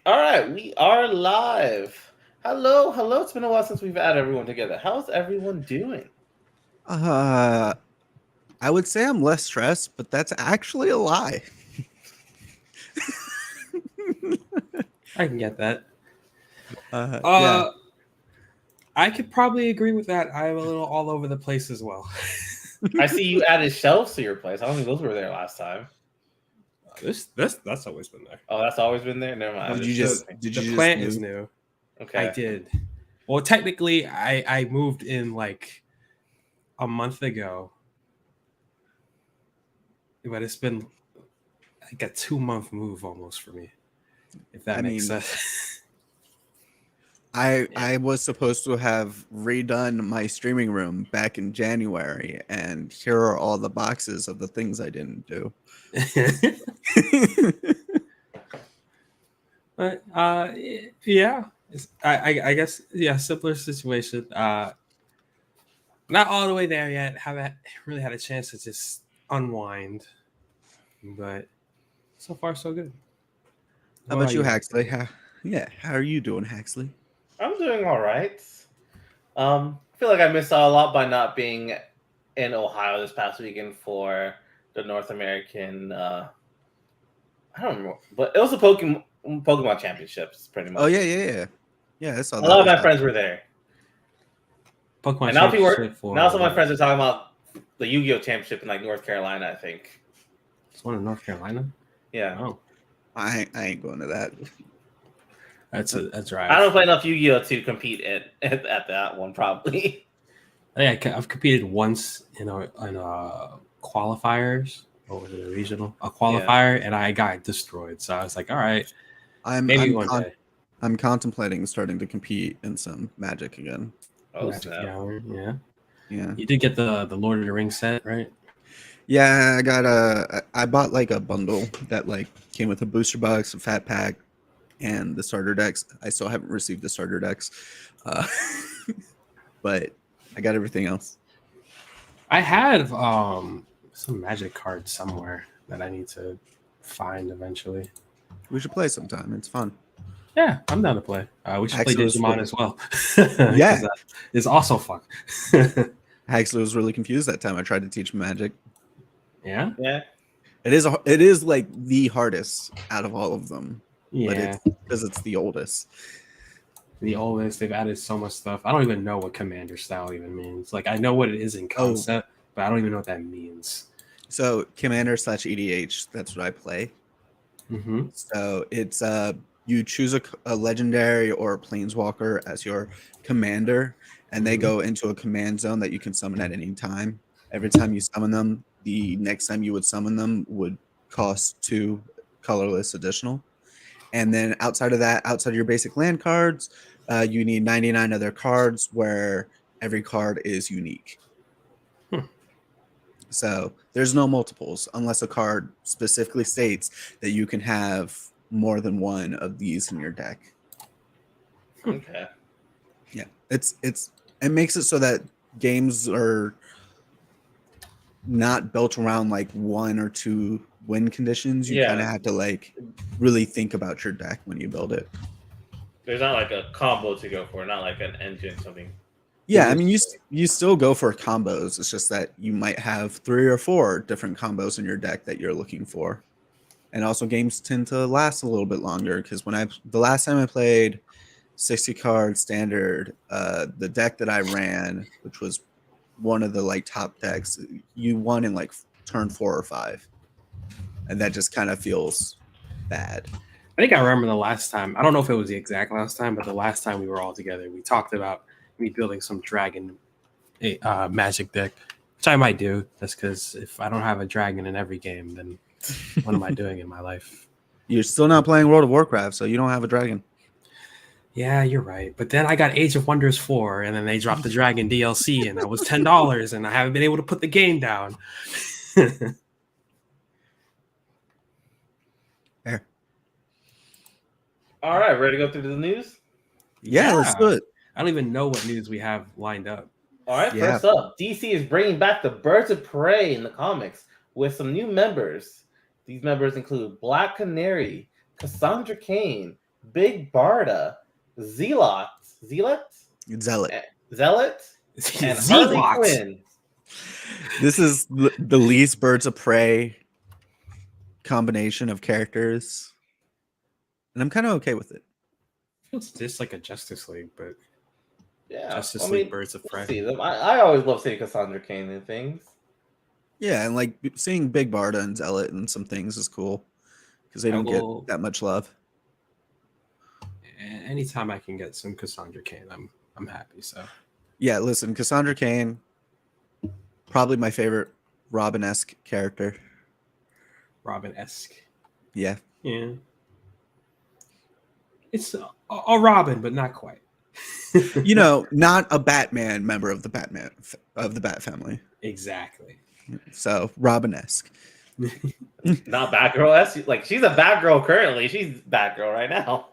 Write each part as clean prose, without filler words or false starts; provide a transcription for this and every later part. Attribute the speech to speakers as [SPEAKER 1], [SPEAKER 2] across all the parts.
[SPEAKER 1] All right, we are live. Hello, hello. It's been a while since we've had everyone together. How's everyone doing?
[SPEAKER 2] Uh, I would say I'm less stressed, but that's actually a lie.
[SPEAKER 3] I can get that.
[SPEAKER 2] Yeah.
[SPEAKER 3] I could probably agree with that. I'm a little all over the place as well.
[SPEAKER 1] I see you added shelves to your place. I don't think those were there last time.
[SPEAKER 3] That's always been there.
[SPEAKER 1] Oh, that's always been there. Never mind.
[SPEAKER 3] The plant is new.
[SPEAKER 1] Okay.
[SPEAKER 3] I did. Well, technically, I moved in like a month ago, but it's been like a 2-month move almost for me. If that makes sense.
[SPEAKER 2] I was supposed to have redone my streaming room back in January, and here are all the boxes of the things I didn't do.
[SPEAKER 3] But yeah, I guess simpler situation. Not all the way there yet. Haven't really had a chance to just unwind, but so far so good.
[SPEAKER 2] How about you, Haxley? How are you doing, Haxley?
[SPEAKER 1] I'm doing all right. I feel like I missed out a lot by not being in Ohio this past weekend for the North American. I don't remember, but it was the Pokemon Championships, pretty much.
[SPEAKER 2] Oh yeah. I saw that.
[SPEAKER 1] A lot of my friends were there.
[SPEAKER 3] Pokemon
[SPEAKER 1] and now
[SPEAKER 3] Championship
[SPEAKER 1] some of my friends are talking about the Yu-Gi-Oh Championship in like North Carolina, I think.
[SPEAKER 3] It's one in North Carolina?
[SPEAKER 1] Yeah.
[SPEAKER 3] Oh.
[SPEAKER 2] I ain't going to that.
[SPEAKER 3] That's right.
[SPEAKER 1] I don't play enough Yu-Gi-Oh to compete at that one, probably.
[SPEAKER 3] I've competed once in qualifiers over the regional qualifier, and I got destroyed. So I was like, all right, maybe one day.
[SPEAKER 2] I'm contemplating starting to compete in some Magic again.
[SPEAKER 1] Oh,
[SPEAKER 3] Magic Gallery,
[SPEAKER 2] yeah.
[SPEAKER 3] You did get the Lord of the Rings set, right?
[SPEAKER 2] Yeah, I bought like a bundle that like came with a booster box, a fat pack, and the starter decks. I still haven't received the starter decks, but I got everything else.
[SPEAKER 3] I had some Magic cards somewhere that I need to find eventually.
[SPEAKER 2] We should play sometime. It's fun.
[SPEAKER 3] Yeah, I'm down to play. We should play Digimon as well.
[SPEAKER 2] Yeah,
[SPEAKER 3] it's also fun.
[SPEAKER 2] Haxley was really confused that time. I tried to teach him Magic.
[SPEAKER 1] Yeah.
[SPEAKER 2] It is like the hardest out of all of them.
[SPEAKER 3] Yeah,
[SPEAKER 2] because it's the oldest.
[SPEAKER 3] The oldest. They've added so much stuff. I don't even know what Commander style even means. Like I know what it is in concept, but I don't even know what that means.
[SPEAKER 2] So Commander/EDH. That's what I play.
[SPEAKER 3] Mm-hmm.
[SPEAKER 2] So it's you choose a legendary or a planeswalker as your commander, and they go into a command zone that you can summon at any time. Every time you summon them, the next time you would summon them would cost 2 colorless additional. And then outside of that, outside of your basic land cards, you need 99 other cards where every card is unique. So there's no multiples unless a card specifically states that you can have more than one of these in your deck.
[SPEAKER 1] Okay.
[SPEAKER 2] Yeah, it makes it so that games are not built around like 1 or 2 win conditions. You kind of have to like really think about your deck when you build it.
[SPEAKER 1] There's not like a combo to go for, not like an engine something.
[SPEAKER 2] Yeah, I mean you still go for combos. It's just that you might have 3 or 4 different combos in your deck that you're looking for. And also games tend to last a little bit longer because the last time I played 60 card standard, the deck that I ran, which was one of the like top decks, you won in like turn 4 or 5. And that just kind of feels bad.
[SPEAKER 3] I think I remember the last time. I don't know if it was the exact last time, but the last time we were all together, we talked about me building some dragon Magic deck, which I might do. That's because if I don't have a dragon in every game, then what am I doing in my life?
[SPEAKER 2] You're still not playing World of Warcraft, so you don't have a dragon.
[SPEAKER 3] Yeah, you're right. But then I got Age of Wonders 4, and then they dropped the Dragon DLC, and that was $10, and I haven't been able to put the game down.
[SPEAKER 2] There.
[SPEAKER 1] All right, ready to go through the news?
[SPEAKER 2] Yeah, let's do it.
[SPEAKER 3] I don't even know what news we have lined up.
[SPEAKER 1] All right, first up, DC is bringing back the Birds of Prey in the comics with some new members. These members include Black Canary, Cassandra Cain, Big Barda, Zealot,
[SPEAKER 2] Zealot.
[SPEAKER 1] Zealot, and Harley
[SPEAKER 3] Zealot.
[SPEAKER 1] Quinn.
[SPEAKER 2] This is the least Birds of Prey combination of characters, and I'm kind of okay with it.
[SPEAKER 3] Feels just like a Justice League, but
[SPEAKER 1] Yeah,
[SPEAKER 3] Justice League Birds of
[SPEAKER 1] we'll
[SPEAKER 3] Prey.
[SPEAKER 1] see them. I always love seeing Cassandra Cain in things.
[SPEAKER 2] Yeah, and like seeing Big Barda and Zealot and some things is cool because they
[SPEAKER 3] I
[SPEAKER 2] don't
[SPEAKER 3] will-
[SPEAKER 2] get that much love.
[SPEAKER 3] Anytime I can get some Cassandra Cain, I'm happy. So
[SPEAKER 2] Yeah, listen, Cassandra Cain, probably my favorite Robin-esque character.
[SPEAKER 3] Robin-esque.
[SPEAKER 2] Yeah,
[SPEAKER 3] Yeah. It's a Robin, but not quite.
[SPEAKER 2] you know, not a Batman member of the Bat family.
[SPEAKER 3] Exactly.
[SPEAKER 2] So Robin-esque.
[SPEAKER 1] Not Batgirl. Like she's a Batgirl currently. She's Batgirl right now.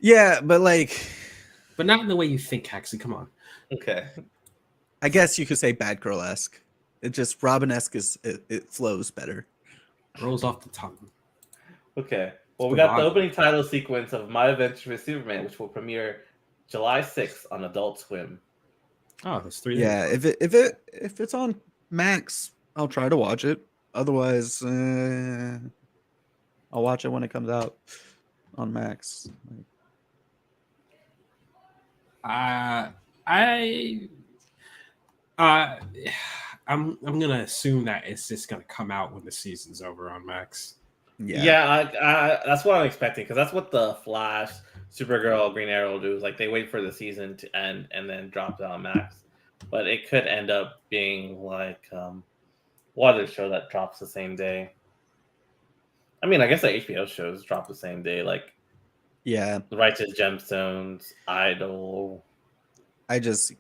[SPEAKER 2] Yeah, but like,
[SPEAKER 3] But not in the way you think, Haxley. Come on.
[SPEAKER 1] Okay.
[SPEAKER 2] I guess you could say Batgirl-esque. It just Robin-esque it flows better.
[SPEAKER 3] Rolls off the tongue.
[SPEAKER 1] Okay. Well, we got the opening title sequence of My Adventure with Superman, which will premiere July 6th on Adult Swim.
[SPEAKER 3] Oh, there's 3 days.
[SPEAKER 2] Yeah, if it's on Max, I'll try to watch it. Otherwise, I'll watch it when it comes out on Max.
[SPEAKER 3] I'm gonna assume that it's just gonna come out when the season's over on Max.
[SPEAKER 2] Yeah,
[SPEAKER 1] I that's what I'm expecting because that's what the Flash, Supergirl, Green Arrow do. Is like they wait for the season to end and then drop it on Max. But it could end up being like what other show that drops the same day. I mean, I guess the HBO shows drop the same day, like
[SPEAKER 2] yeah.
[SPEAKER 1] The Righteous Gemstones, Idol.
[SPEAKER 2] I just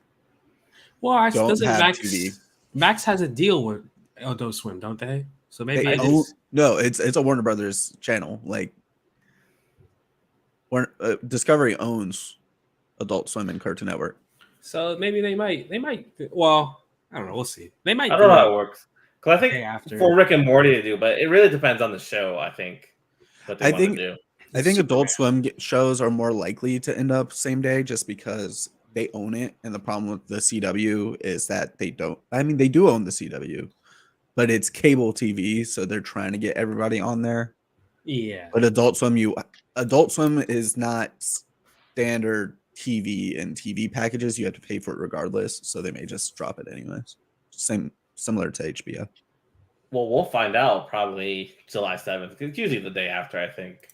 [SPEAKER 3] Well, actually,
[SPEAKER 2] don't
[SPEAKER 3] doesn't
[SPEAKER 2] have
[SPEAKER 3] Max?
[SPEAKER 2] TV.
[SPEAKER 3] Max has a deal with Adult Swim, don't they? So maybe
[SPEAKER 2] They
[SPEAKER 3] it
[SPEAKER 2] own-
[SPEAKER 3] is.
[SPEAKER 2] no, it's a Warner Brothers channel. Like, Discovery owns Adult Swim and Cartoon Network.
[SPEAKER 3] So maybe they might. Well, I don't know. We'll see. They might.
[SPEAKER 1] I don't know how it works because I
[SPEAKER 3] Day
[SPEAKER 1] think
[SPEAKER 3] after.
[SPEAKER 1] for Rick and Morty to do, but it really depends on the show. I think what they
[SPEAKER 2] I
[SPEAKER 1] want
[SPEAKER 2] think-
[SPEAKER 1] to do.
[SPEAKER 2] I think Adult
[SPEAKER 3] Superman.
[SPEAKER 2] Swim shows are more likely to end up same day just because they own it. And the problem with the CW is that they don't. I mean, they do own the CW, but it's cable TV, so they're trying to get everybody on there.
[SPEAKER 3] Yeah.
[SPEAKER 2] But Adult Swim is not standard TV and TV packages. You have to pay for it regardless, so they may just drop it anyways. Similar to HBO.
[SPEAKER 1] Well, we'll find out probably July 7th. It's usually the day after, I think.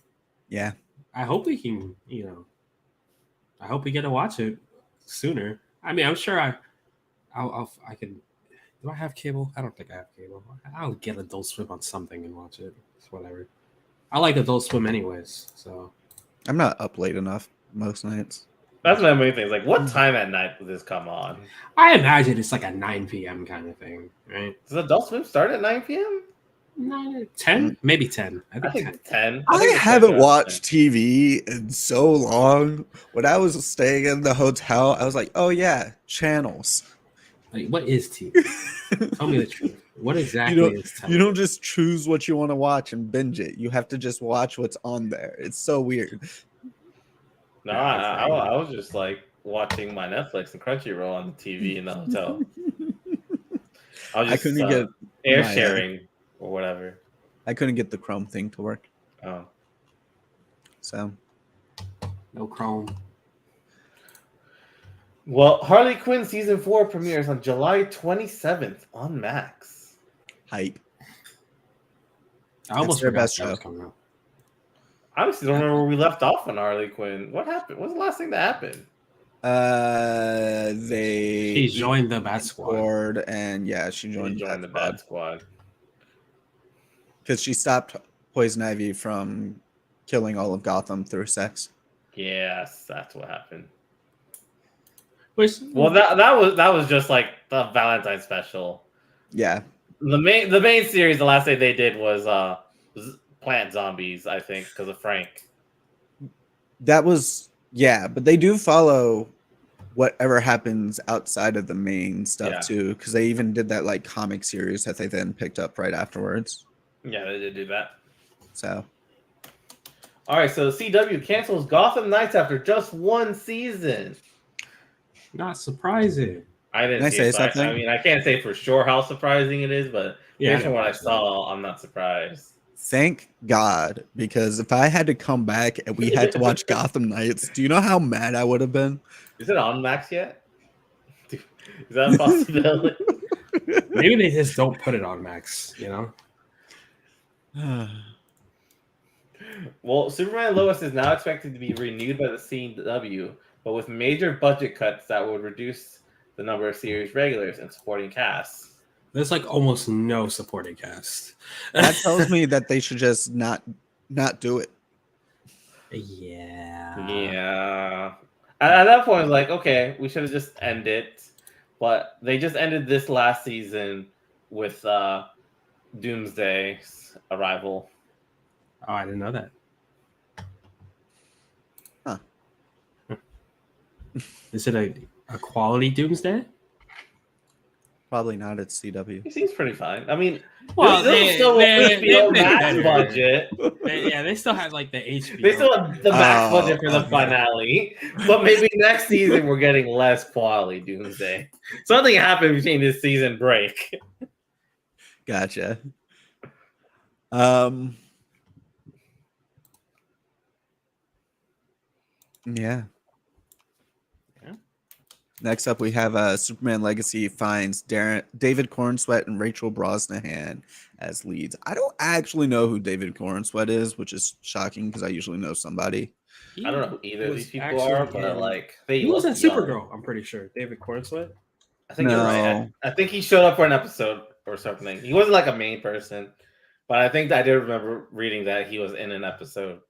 [SPEAKER 2] Yeah.
[SPEAKER 3] I hope we can. I hope we get to watch it sooner. I mean, I'm sure I can. Do I have cable? I don't think I have cable. I'll get Adult Swim on something and watch it. It's whatever. I like Adult Swim anyways. So
[SPEAKER 2] I'm not up late enough most nights.
[SPEAKER 1] That's my main thing. Like, what time at night will this come on?
[SPEAKER 3] I imagine it's like a 9 p.m. kind of thing, right?
[SPEAKER 1] Does Adult Swim start at 9 p.m.?
[SPEAKER 3] 10? Maybe 10. I
[SPEAKER 1] I
[SPEAKER 3] think 10.
[SPEAKER 1] think 10.
[SPEAKER 2] I
[SPEAKER 1] think it's
[SPEAKER 2] haven't
[SPEAKER 1] like
[SPEAKER 2] watched TV in so long. When I was staying in the hotel, I was like, oh yeah, channels.
[SPEAKER 3] Like, what is TV? Tell me the truth. What exactly
[SPEAKER 2] don't-
[SPEAKER 3] is TV?
[SPEAKER 2] You don't just choose what you want to watch and binge it. You have to just watch what's on there. It's so weird.
[SPEAKER 1] No, I was just like watching my Netflix and Crunchyroll on the TV in the hotel. I was
[SPEAKER 2] I
[SPEAKER 1] just
[SPEAKER 2] couldn't get
[SPEAKER 1] air
[SPEAKER 2] my,
[SPEAKER 1] sharing or whatever.
[SPEAKER 2] I couldn't get the Chrome thing to work.
[SPEAKER 1] Oh.
[SPEAKER 2] So
[SPEAKER 3] No Chrome.
[SPEAKER 1] Well, Harley Quinn season 4 premieres on July 27th on Max.
[SPEAKER 2] hype.
[SPEAKER 3] I almost
[SPEAKER 2] their
[SPEAKER 3] forgot
[SPEAKER 2] best
[SPEAKER 3] that was
[SPEAKER 2] show.
[SPEAKER 3] coming out.
[SPEAKER 1] I honestly don't remember where we left off on Harley Quinn. What happened? What's the last thing that happened?
[SPEAKER 2] They
[SPEAKER 3] He joined the Bat Squad.
[SPEAKER 2] Squad, and yeah, she
[SPEAKER 1] He
[SPEAKER 2] joined,
[SPEAKER 1] joined the Bad Squad.
[SPEAKER 2] because she stopped Poison Ivy from killing all of Gotham through sex.
[SPEAKER 1] Yes, that's what happened.
[SPEAKER 3] Which,
[SPEAKER 1] Well, that was just like the Valentine special.
[SPEAKER 2] Yeah,
[SPEAKER 1] The main series, the last thing they did was Plant Zombies, I think, because of Frank.
[SPEAKER 2] that was but they do follow whatever happens outside of the main stuff
[SPEAKER 1] Yeah.
[SPEAKER 2] too, because they even did that like comic series that they then picked up right afterwards.
[SPEAKER 1] Yeah, they did do that.
[SPEAKER 2] So
[SPEAKER 1] All right, so CW cancels Gotham Knights after just one season.
[SPEAKER 3] Not surprising.
[SPEAKER 1] I didn't
[SPEAKER 2] Can I
[SPEAKER 1] see
[SPEAKER 2] say
[SPEAKER 1] it, so I
[SPEAKER 2] something?
[SPEAKER 1] mean, I can't say for sure how surprising it is, but
[SPEAKER 3] Yeah,
[SPEAKER 1] based on what I
[SPEAKER 3] didn't watch
[SPEAKER 1] saw, I'm not surprised.
[SPEAKER 2] Thank God, because if I had to come back and we had to watch Gotham Knights, do you know how mad I would have been?
[SPEAKER 1] Is it on Max yet? Is that a possibility?
[SPEAKER 3] it. Maybe they just don't put it on Max. You know.
[SPEAKER 1] Well, Superman Lois is now expected to be renewed by the CW, but with major budget cuts that would reduce the number of series regulars and supporting casts.
[SPEAKER 3] There's like almost no supporting cast.
[SPEAKER 2] That tells me that they should just not do it.
[SPEAKER 3] Yeah.
[SPEAKER 1] Yeah. At that point, I was like, okay, we should have just ended. But they just ended this last season with Doomsday's arrival.
[SPEAKER 3] Oh, I didn't know that.
[SPEAKER 2] Huh.
[SPEAKER 3] Is it a quality Doomsday?
[SPEAKER 2] Probably not at CW.
[SPEAKER 1] He seems pretty fine. I mean,
[SPEAKER 3] Well,
[SPEAKER 1] this is still
[SPEAKER 3] they've
[SPEAKER 1] HBO
[SPEAKER 3] been
[SPEAKER 1] Max
[SPEAKER 3] better.
[SPEAKER 1] budget.
[SPEAKER 3] They still have like the HBO.
[SPEAKER 1] They still have the max
[SPEAKER 2] Oh,
[SPEAKER 1] budget for the
[SPEAKER 2] okay.
[SPEAKER 1] finale. But maybe next season we're getting less quality Doomsday. Something happened between this season break.
[SPEAKER 2] Gotcha. Yeah.
[SPEAKER 1] Yeah.
[SPEAKER 2] Next up, we have Superman Legacy finds David Cornsweet and Rachel Brosnahan as leads. I don't actually know who David Cornsweet is, which is shocking because I usually know somebody.
[SPEAKER 1] I don't know who either of
[SPEAKER 3] was
[SPEAKER 1] these people
[SPEAKER 3] actually
[SPEAKER 1] are, but
[SPEAKER 3] in-
[SPEAKER 1] like they
[SPEAKER 3] He was in
[SPEAKER 1] look young.
[SPEAKER 3] Supergirl. I'm pretty sure. David Cornsweet.
[SPEAKER 1] I think you're right.
[SPEAKER 2] No.
[SPEAKER 1] I think he showed up for an episode or something. He wasn't like a main person, but I think I did remember reading that he was in an episode.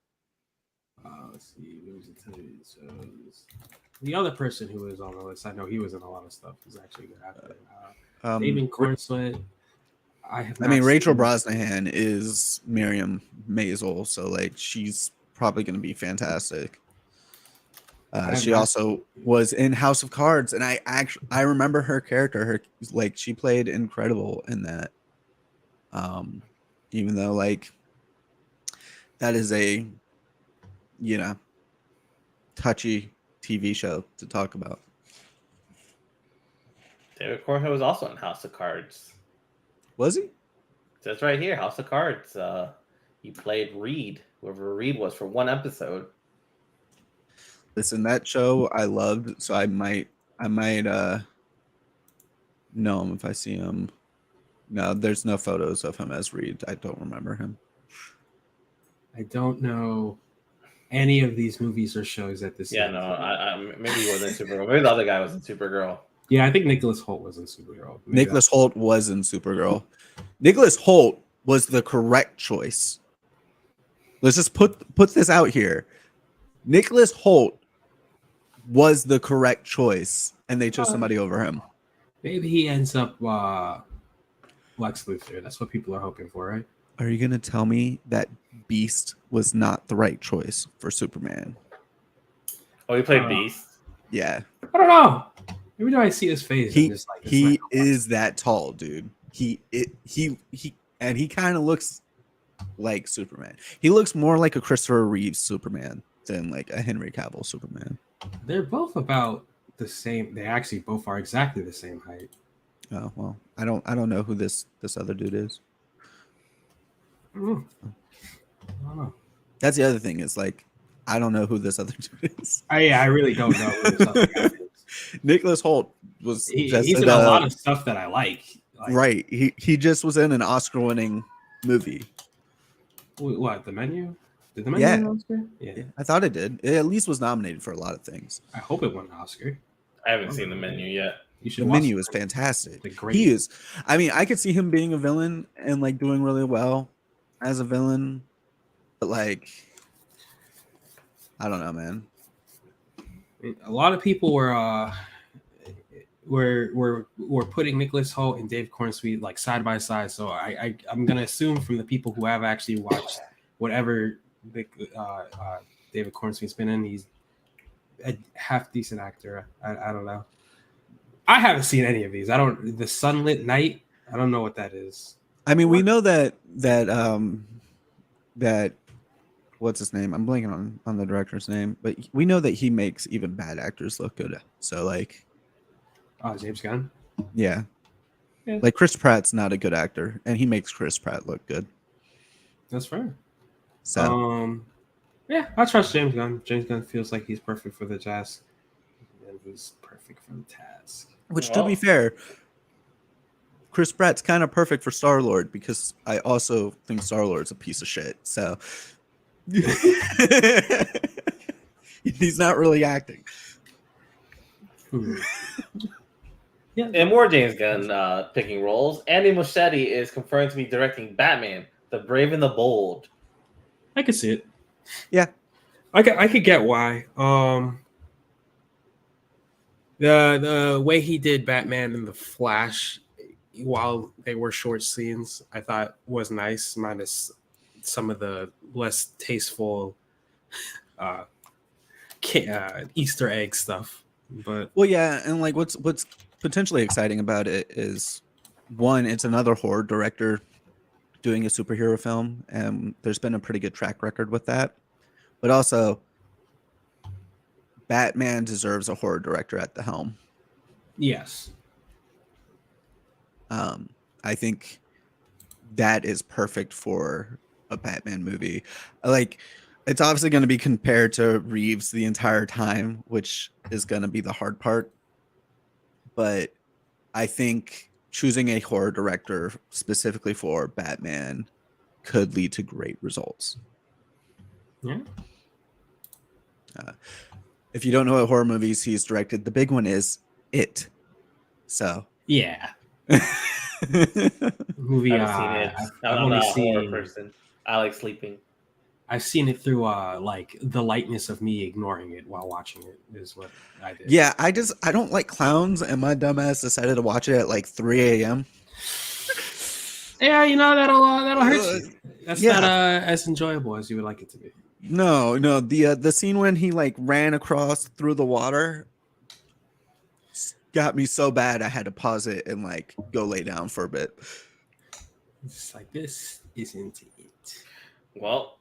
[SPEAKER 3] Let's see. What was it today? So the other person who was on the list, I know he was in a lot of stuff. He's actually a good actor. David Cornsweet. I
[SPEAKER 2] mean, Rachel Brosnahan is Miriam Maisel, so like she's probably going to be fantastic. She also was in House of Cards, and I remember her character. Her she played incredible in that. Even though like that is a touchy TV show to talk about.
[SPEAKER 1] David Cornhill was also in House of Cards.
[SPEAKER 2] Was he?
[SPEAKER 1] That's right here, House of Cards. He played Reed, whoever Reed was, for one episode.
[SPEAKER 2] Listen, that show I loved, so I might know him if I see him. No, there's no photos of him as Reed. I don't remember him.
[SPEAKER 3] I don't know any of these movies or shows at this.
[SPEAKER 1] Yeah, no, maybe he was in Supergirl. Maybe the other guy was in Supergirl.
[SPEAKER 3] Yeah, I think Nicholas Hoult was in Supergirl. Maybe
[SPEAKER 2] Nicholas Hoult was in Supergirl. Nicholas Hoult was the correct choice. Let's just put this out here. Nicholas Hoult was the correct choice, and they chose somebody over him.
[SPEAKER 3] Maybe he ends up Lex Luthor. That's what people are hoping for, right?
[SPEAKER 2] Are you gonna tell me that Beast was not the right choice for Superman?
[SPEAKER 1] Oh, he played Beast.
[SPEAKER 2] Yeah,
[SPEAKER 3] I don't know. Every time I see his face, I'm
[SPEAKER 2] he
[SPEAKER 3] just like,
[SPEAKER 2] he is that tall, dude. He and he kind of looks like Superman. He looks more like a Christopher Reeves Superman than like a Henry Cavill Superman.
[SPEAKER 3] They're both about the same. They actually both are exactly the same height.
[SPEAKER 2] Oh well, I don't know who this other dude is.
[SPEAKER 3] I don't know.
[SPEAKER 2] That's the other thing is like I don't know who this other dude is.
[SPEAKER 3] I really don't know who this other guy is.
[SPEAKER 2] Nicholas Hoult was
[SPEAKER 3] He's
[SPEAKER 2] just
[SPEAKER 3] in a lot of stuff that I like.
[SPEAKER 2] Right. He just was in an Oscar-winning movie.
[SPEAKER 3] What, The Menu? Did The Menu win an Oscar? Yeah.
[SPEAKER 2] I thought it did. It at least was nominated for a lot of things.
[SPEAKER 3] I hope it won an Oscar.
[SPEAKER 1] I haven't seen the menu yet.
[SPEAKER 3] You should
[SPEAKER 2] The
[SPEAKER 3] watch
[SPEAKER 2] Menu
[SPEAKER 3] it.
[SPEAKER 2] is fantastic.
[SPEAKER 3] The great-
[SPEAKER 2] He is. I mean, I could see him being a villain and like doing really well as a villain, but like, I don't know, man.
[SPEAKER 3] A lot of people were putting Nicholas Hoult and Dave Cornsweet like side by side. So I'm gonna assume from the people who have actually watched whatever David Cornsweet's been in, he's a half decent actor. I don't know. I haven't seen any of these. The Sunlit Night. I don't know what that is.
[SPEAKER 2] I mean, we know that what's his name? I'm blanking on the director's name, but we know that he makes even bad actors look good. So like,
[SPEAKER 3] James Gunn.
[SPEAKER 2] yeah,
[SPEAKER 3] Yeah.
[SPEAKER 2] like Chris Pratt's not a good actor, and he makes Chris Pratt look good.
[SPEAKER 3] That's fair.
[SPEAKER 2] So
[SPEAKER 3] Yeah, I trust James Gunn. James Gunn feels like he's perfect for the task, and he's perfect for the task.
[SPEAKER 2] which, to be
[SPEAKER 1] Well,
[SPEAKER 2] fair, Chris Pratt's kind of perfect for Star Lord because I also think Star Lord's a piece of shit. So he's not really acting.
[SPEAKER 3] Yeah,
[SPEAKER 1] in more James Gunn picking roles, Andy Muschietti is confirmed to be directing Batman: The Brave and the Bold.
[SPEAKER 3] I could see it.
[SPEAKER 2] Yeah.
[SPEAKER 3] I could get why. The way he did Batman and the Flash, while they were short scenes, I thought was nice, minus some of the less tasteful Easter egg stuff. But
[SPEAKER 2] Well, yeah, and like what's potentially exciting about it is one, it's another horror director doing a superhero film, and there's been a pretty good track record with that. But also, Batman deserves a horror director at the helm.
[SPEAKER 3] yes,
[SPEAKER 2] I think that is perfect for a Batman movie. Like, it's obviously going to be compared to Reeves the entire time, which is going to be the hard part. But I think choosing a horror director specifically for Batman could lead to great results.
[SPEAKER 3] yeah.
[SPEAKER 2] If you don't know what horror movies he's directed, the big one is It. So
[SPEAKER 3] Yeah. Movie.
[SPEAKER 1] I haven't seen it.
[SPEAKER 3] I've
[SPEAKER 1] I'm
[SPEAKER 3] only
[SPEAKER 1] not a horror
[SPEAKER 3] seen.
[SPEAKER 1] person. I like sleeping.
[SPEAKER 3] I've seen it through like the lightness of me ignoring it while watching it is what I did.
[SPEAKER 2] yeah, I don't like clowns, and my dumbass decided to watch it at like 3 a.m.
[SPEAKER 3] Yeah, that'll hurt you. That's
[SPEAKER 2] Yeah.
[SPEAKER 3] not as enjoyable as you would like it to be.
[SPEAKER 2] No, the scene when he like ran across through the water got me so bad I had to pause it and like go lay down for a bit.
[SPEAKER 3] It's like this isn't it.
[SPEAKER 1] Well,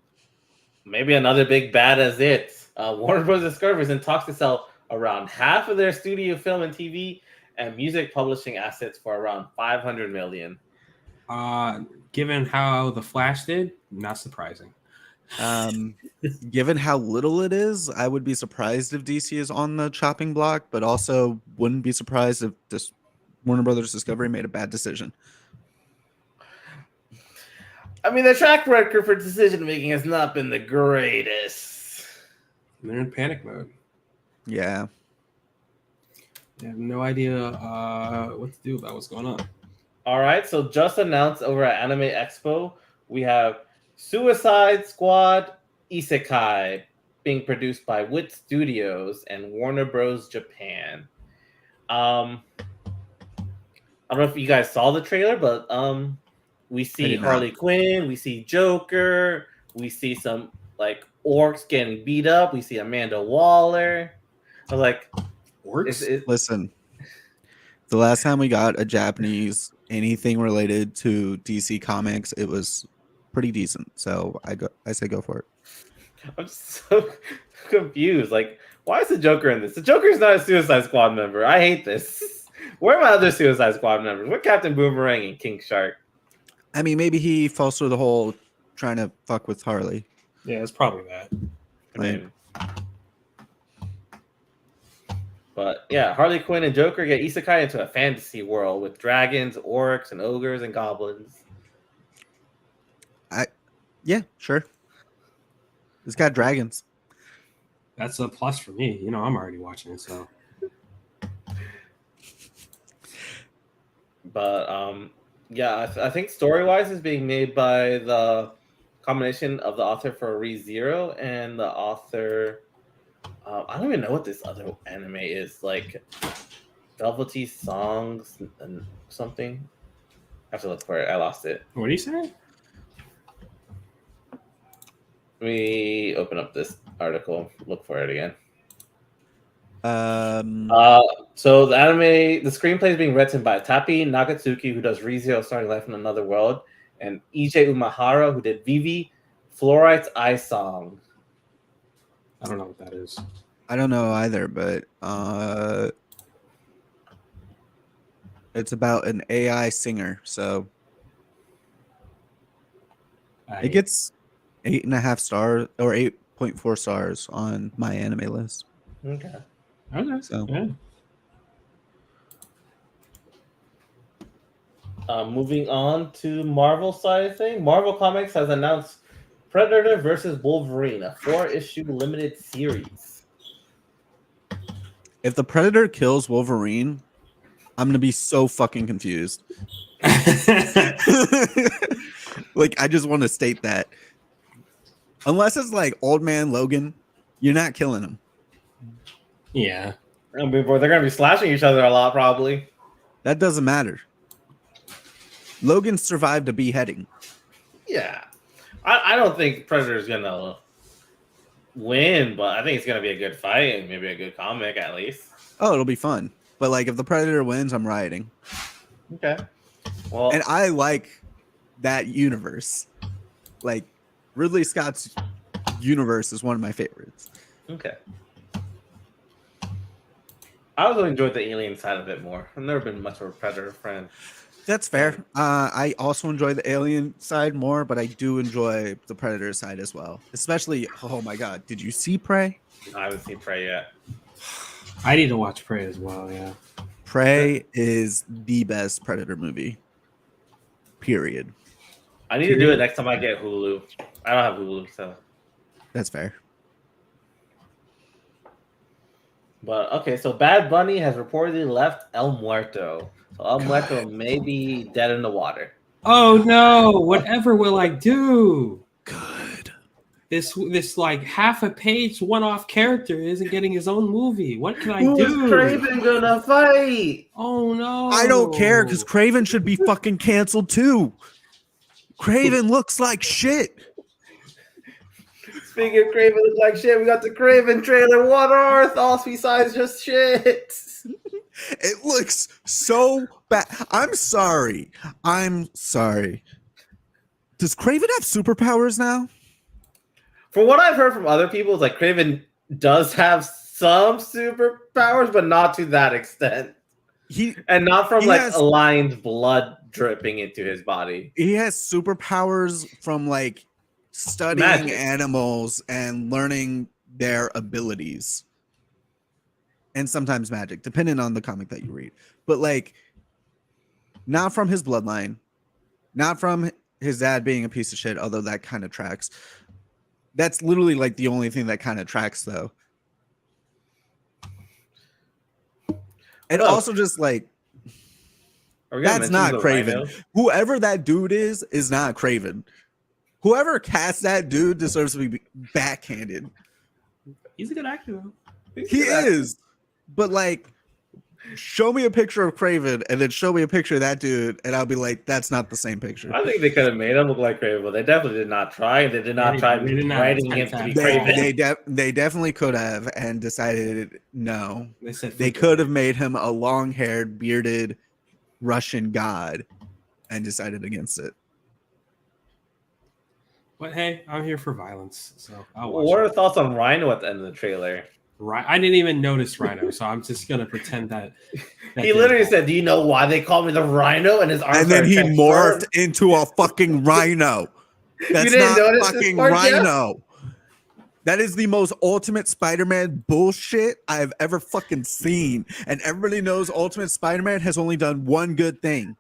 [SPEAKER 1] maybe another big bad as it. Warner Bros. Discovery is in talks to sell around half of their studio film and TV and music publishing assets for around $500 million.
[SPEAKER 3] Given how the Flash did, not surprising.
[SPEAKER 2] Given how little it is, I would be surprised if DC is on the chopping block, but also wouldn't be surprised if this Warner Brothers Discovery made a bad decision.
[SPEAKER 1] I mean, the track record for decision making has not been the greatest.
[SPEAKER 3] They're in panic mode.
[SPEAKER 2] Yeah.
[SPEAKER 3] They have no idea what to do about what's going on.
[SPEAKER 1] All right, so just announced over at Anime Expo, we have Suicide Squad Isekai being produced by Wit Studios and Warner Bros. Japan. I don't know if you guys saw the trailer, but we see Harley Quinn, we see Joker, we see some like orcs getting beat up, we see Amanda Waller. I was like,
[SPEAKER 3] Orcs?
[SPEAKER 2] Listen, the last time we got a Japanese anything related to DC Comics, it was pretty decent. So I say go for it.
[SPEAKER 1] I'm so confused. Like, why is the Joker in this? The Joker's not a Suicide Squad member. I hate this. Where are my other Suicide Squad members? Where Captain Boomerang and King Shark?
[SPEAKER 2] I mean, maybe he falls through the hole trying to fuck with Harley.
[SPEAKER 3] Yeah, it's probably that.
[SPEAKER 1] I mean, but yeah, Harley Quinn and Joker get isekai into a fantasy world with dragons, orcs, and ogres and goblins.
[SPEAKER 2] Yeah, sure. It's got dragons.
[SPEAKER 3] That's a plus for me. I'm already watching it, so.
[SPEAKER 1] But yeah, I think story-wise is being made by the combination of the author for ReZero and the author. I don't even know what this other anime is, like Velvety Songs and something. I have to look for it. I lost it.
[SPEAKER 3] What are you saying?
[SPEAKER 1] Let me open up this article. Look for it again. So the anime, the screenplay is being written by Tapi Nagatsuki, who does ReZero Starting Life in Another World, and Ije Umahara, who did Vivi, Fluorite's Eye Song.
[SPEAKER 3] I don't know what that is.
[SPEAKER 2] I don't know either, but it's about an AI singer. So it gets 8.5 stars or 8.4 stars on my anime list.
[SPEAKER 1] Okay.
[SPEAKER 3] Okay.
[SPEAKER 2] So
[SPEAKER 3] Yeah.
[SPEAKER 1] Moving on to Marvel side of thing. Marvel Comics has announced Predator versus Wolverine, a 4-issue limited series.
[SPEAKER 2] if the Predator kills Wolverine, I'm gonna be so fucking confused. Like, I just want to state that. Unless it's like Old Man Logan, you're not killing him.
[SPEAKER 3] Yeah.
[SPEAKER 1] I mean, boy, they're gonna be slashing each other a lot, probably.
[SPEAKER 2] That doesn't matter. Logan survived a beheading.
[SPEAKER 1] Yeah, I don't think Predator's gonna win, but I think it's gonna be a good fight and maybe a good comic at least.
[SPEAKER 2] Oh, it'll be fun. But like, if the Predator wins, I'm rioting.
[SPEAKER 1] Okay. Well,
[SPEAKER 2] And I like that universe. Like, Ridley Scott's universe is one of my favorites.
[SPEAKER 1] okay. I also enjoyed the alien side of it more. I've never been much of a Predator friend.
[SPEAKER 2] That's fair. I also enjoy the alien side more, but I do enjoy the Predator side as well. Especially, oh my god, did you see Prey?
[SPEAKER 1] I haven't seen Prey yet.
[SPEAKER 3] I need to watch Prey as well. Yeah.
[SPEAKER 2] Prey is the best Predator movie. Period.
[SPEAKER 1] I need to do it next time I get Hulu. I don't have Hulu, so.
[SPEAKER 2] That's fair.
[SPEAKER 1] But okay, so Bad Bunny has reportedly left El Muerto. So El Muerto may be dead in the water.
[SPEAKER 3] Oh no! Whatever will I do?
[SPEAKER 2] Good.
[SPEAKER 3] This like half a page one-off character isn't getting his own movie. What can I
[SPEAKER 1] Who is
[SPEAKER 3] do?
[SPEAKER 1] Craven gonna fight?
[SPEAKER 3] Oh no!
[SPEAKER 2] I don't care because Craven should be fucking canceled too. Craven looks like shit.
[SPEAKER 1] Speaking of Craven look like shit, we got the Craven trailer. What on earth? All besides just shit.
[SPEAKER 2] It looks so bad. I'm sorry. Does Craven have superpowers now?
[SPEAKER 1] From what I've heard from other people, it's like Craven does have some superpowers, but not to that extent. And not from like a lion's blood dripping into his body.
[SPEAKER 2] He has superpowers from like studying animals and learning their abilities. And sometimes magic, depending on the comic that you read. But like, not from his bloodline, not from his dad being a piece of shit, although that kind of tracks. That's literally like the only thing that kind of tracks, though. And also just like, that's not Craven.
[SPEAKER 1] Rhino?
[SPEAKER 2] Whoever that dude is not Craven. Whoever cast that dude deserves to be backhanded.
[SPEAKER 3] He's a good actor, though.
[SPEAKER 2] He is. But like, show me a picture of Craven and then show me a picture of that dude, and I'll be like, that's not the same picture.
[SPEAKER 1] I think they could have made him look like Craven, but they definitely did not try. They did not try writing him to be Craven.
[SPEAKER 2] They definitely could have and decided no.
[SPEAKER 3] They said
[SPEAKER 2] they could have made him a long-haired, bearded Russian god and decided against it.
[SPEAKER 3] But hey, I'm here for violence, so I'll watch
[SPEAKER 1] what are your thoughts on Rhino at the end of the trailer?
[SPEAKER 3] I didn't even notice Rhino, so I'm just gonna pretend that
[SPEAKER 1] he literally said, "Do you know why they call me the Rhino?" And his arms.
[SPEAKER 2] And then he morphed into a fucking rhino. That's not fucking Rhino. That is the most Ultimate Spider-Man bullshit I've ever fucking seen. And everybody knows Ultimate Spider-Man has only done one good thing.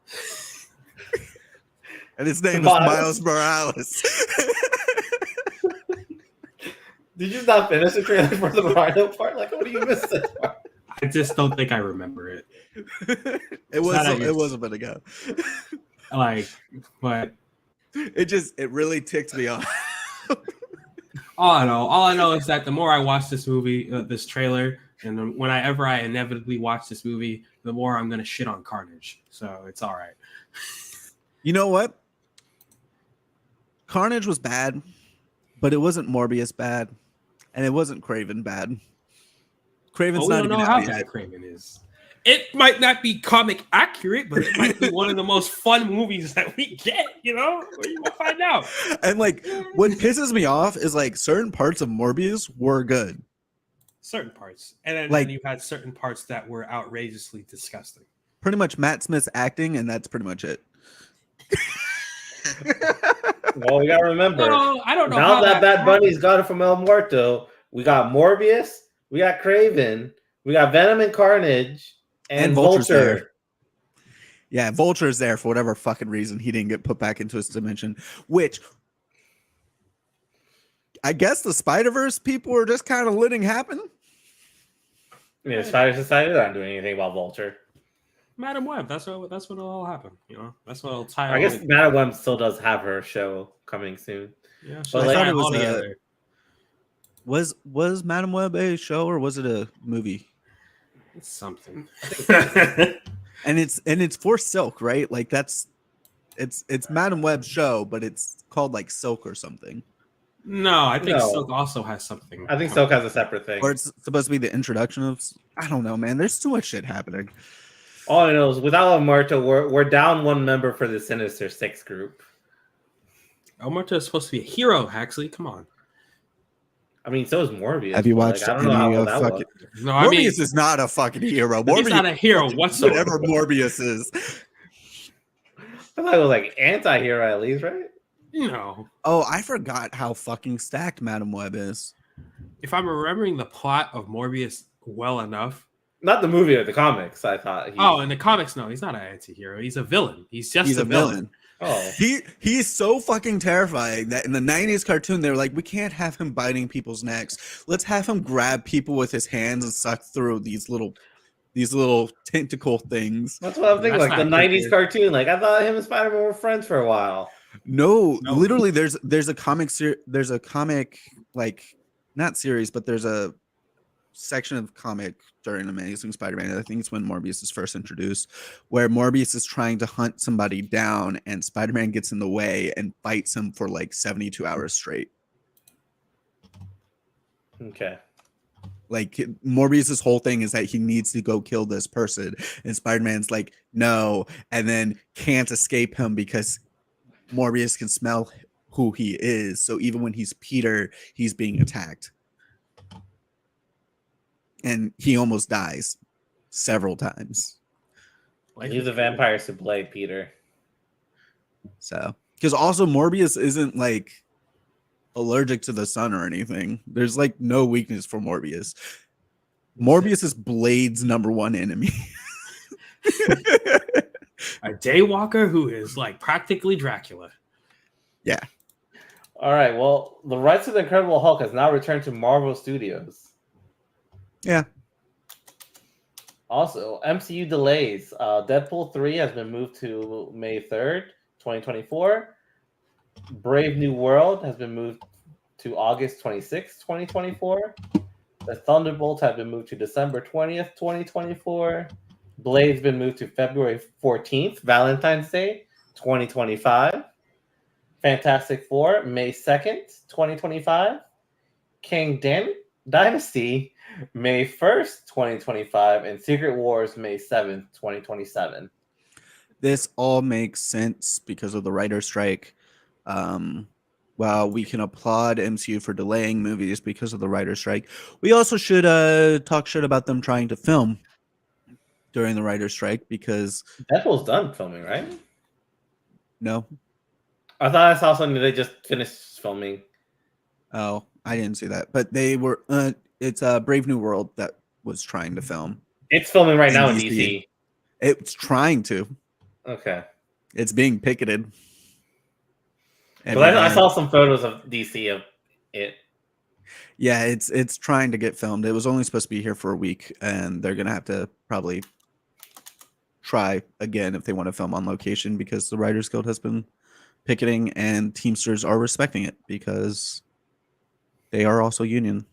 [SPEAKER 2] And his name is Miles Morales.
[SPEAKER 1] Did you not finish the trailer for the Rhino part? Like, what do you miss this part?
[SPEAKER 3] I just don't think I remember it.
[SPEAKER 2] It was a bit ago.
[SPEAKER 3] Like, but
[SPEAKER 2] it really ticked me off.
[SPEAKER 3] All I know is that the more I watch this movie, this trailer, and whenever I inevitably watch this movie, the more I'm gonna shit on Carnage. So it's all right.
[SPEAKER 2] You know what? Carnage was bad, but it wasn't Morbius bad, and it wasn't Craven bad. Craven's not even
[SPEAKER 3] how bad Craven is. it might not be comic accurate, but it might be one of the most fun movies that we get. You know, where you will find out.
[SPEAKER 2] And like, what pisses me off is like certain parts of Morbius were good.
[SPEAKER 3] Certain parts, and then
[SPEAKER 2] Like-
[SPEAKER 3] you had certain parts that were outrageously disgusting.
[SPEAKER 2] Pretty much Matt Smith's acting, and that's pretty much it.
[SPEAKER 1] Well, you gotta remember.
[SPEAKER 3] No, I don't know.
[SPEAKER 1] Now
[SPEAKER 3] how
[SPEAKER 1] that Bad
[SPEAKER 3] happened.
[SPEAKER 1] Bunny's got it from El Muerto, we got Morbius, we got Craven, we got Venom and Carnage, and
[SPEAKER 2] Vulture's
[SPEAKER 1] Vulture.
[SPEAKER 2] there. Yeah, Vulture's there for whatever fucking reason he didn't get put back into his dimension, which I guess the Spider-Verse people are just kind of letting happen.
[SPEAKER 1] Yeah, Spider Society not doing anything about Vulture.
[SPEAKER 3] Madam Web. That's what all happen. You know, that's what'll tie.
[SPEAKER 1] I
[SPEAKER 3] all
[SPEAKER 1] guess
[SPEAKER 3] in.
[SPEAKER 1] Madam Web still does have her show coming soon.
[SPEAKER 3] Yeah,
[SPEAKER 1] But
[SPEAKER 3] so
[SPEAKER 1] like-
[SPEAKER 2] I thought
[SPEAKER 3] tie
[SPEAKER 2] it was
[SPEAKER 3] all together.
[SPEAKER 2] Was Madam Web a show or was it a movie?
[SPEAKER 3] It's something.
[SPEAKER 2] And it's for Silk, right? Like it's Madam Web's show, but it's called like Silk or something.
[SPEAKER 3] No, I think
[SPEAKER 1] No.
[SPEAKER 3] Silk also has something.
[SPEAKER 1] I think Silk has a separate thing.
[SPEAKER 2] Or it's supposed to be the introduction of. I don't know, man. There's too much shit happening.
[SPEAKER 1] All I know is without El Muerto, we're down one member for the Sinister Six group.
[SPEAKER 3] El Muerto is supposed to be a hero. Huxley, come on.
[SPEAKER 1] I mean, so is Morbius.
[SPEAKER 2] Have you
[SPEAKER 1] but,
[SPEAKER 2] watched
[SPEAKER 1] I don't know how
[SPEAKER 2] any
[SPEAKER 1] well
[SPEAKER 2] of
[SPEAKER 1] that
[SPEAKER 2] fucking?
[SPEAKER 1] was.
[SPEAKER 3] No, I mean
[SPEAKER 2] Morbius is not a fucking hero.
[SPEAKER 3] he's
[SPEAKER 2] Morbius,
[SPEAKER 3] not a hero whatsoever.
[SPEAKER 2] whatever Morbius is.
[SPEAKER 1] I thought it was like anti-hero at least, right?
[SPEAKER 3] No,
[SPEAKER 2] Oh, I forgot how fucking stacked Madam Web is.
[SPEAKER 3] if I'm remembering the plot of Morbius well enough.
[SPEAKER 1] Not the movie or the comics. I thought.
[SPEAKER 3] Oh, in the comics, no, he's not an anti-hero. He's a villain. He's just
[SPEAKER 2] He's
[SPEAKER 3] a
[SPEAKER 2] a
[SPEAKER 3] villain.
[SPEAKER 2] villain.
[SPEAKER 1] Oh,
[SPEAKER 2] He's so fucking terrifying that in the 90s cartoon they were like, we can't have him biting people's necks. Let's have him grab people with his hands and suck through these little tentacle things.
[SPEAKER 1] that's what I'm thinking.
[SPEAKER 3] That's
[SPEAKER 1] Like the
[SPEAKER 3] not
[SPEAKER 1] '90s
[SPEAKER 3] creepy.
[SPEAKER 1] cartoon. Like I thought him and Spider-Man were friends for a while.
[SPEAKER 2] No,
[SPEAKER 3] No.
[SPEAKER 2] literally there's a comic there's a comic like not series, but there's a section of comic during Amazing Spider-Man. I think it's when Morbius is first introduced, where Morbius is trying to hunt somebody down and Spider-Man gets in the way and fights him for like 72 hours straight.
[SPEAKER 1] Okay.
[SPEAKER 2] Like Morbius's whole thing is that he needs to go kill this person, and Spider-Man's like, no, and then can't escape him because Morbius can smell who he is. So even when he's Peter, he's being attacked. And he almost dies several times.
[SPEAKER 1] He's a vampire souffle, Peter.
[SPEAKER 2] So, because also Morbius isn't like allergic to the sun or anything. There's like no weakness for Morbius. Morbius is Blade's #1 enemy.
[SPEAKER 3] A daywalker who is like practically Dracula.
[SPEAKER 1] All right. Well, the rights to the Incredible Hulk has now returned to Marvel Studios.
[SPEAKER 2] Yeah.
[SPEAKER 1] Also, MCU delays. Deadpool 3 has been moved to May 3rd, 2024. Brave New World has been moved to August 26th, 2024. The Thunderbolts have been moved to December 20th, 2024. Blade's been moved to February 14th, Valentine's Day, 2025. Fantastic Four, May 2nd, 2025. Dynasty, May 1st, 2025. And Secret Wars, May 7th, 2027.
[SPEAKER 2] This all makes sense because of the writer's strike. While we can applaud MCU for delaying movies because of the writer's strike, we also should talk shit about them trying to film during the writer's strike because
[SPEAKER 1] Deadpool's done filming, right?
[SPEAKER 2] no.
[SPEAKER 1] I thought I saw something they just finished filming.
[SPEAKER 2] Oh, I didn't see that. But they were it's Brave New World that was trying to film.
[SPEAKER 1] It's filming right now in
[SPEAKER 2] DC.
[SPEAKER 1] DC.
[SPEAKER 2] It's trying to.
[SPEAKER 1] Okay.
[SPEAKER 2] It's being picketed.
[SPEAKER 1] But I saw some photos of DC of it.
[SPEAKER 2] Yeah, it's trying to get filmed. It was only supposed to be here for a week, and they're gonna have to probably try again if they want to film on location because the Writers Guild has been picketing and Teamsters are respecting it because they are also union.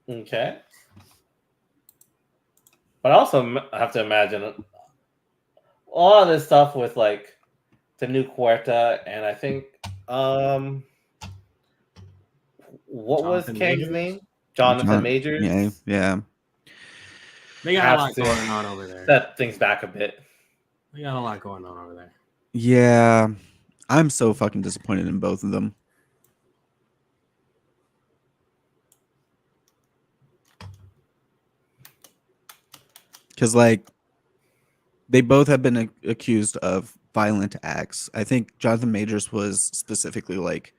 [SPEAKER 1] Okay. But I also have to imagine a lot of this stuff with like the new Cuerta and I think what
[SPEAKER 3] Jonathan
[SPEAKER 1] was Kang's
[SPEAKER 3] Majors?
[SPEAKER 1] name? Jonathan Majors.
[SPEAKER 2] Yeah.
[SPEAKER 3] They got a
[SPEAKER 1] Has
[SPEAKER 3] lot
[SPEAKER 1] to
[SPEAKER 3] going on over there.
[SPEAKER 1] set things back a bit.
[SPEAKER 3] They got a lot going on over there.
[SPEAKER 2] Yeah. I'm so fucking disappointed in both of them. Because, like, they both have been accused of violent acts. I think Jonathan Majors was specifically, like,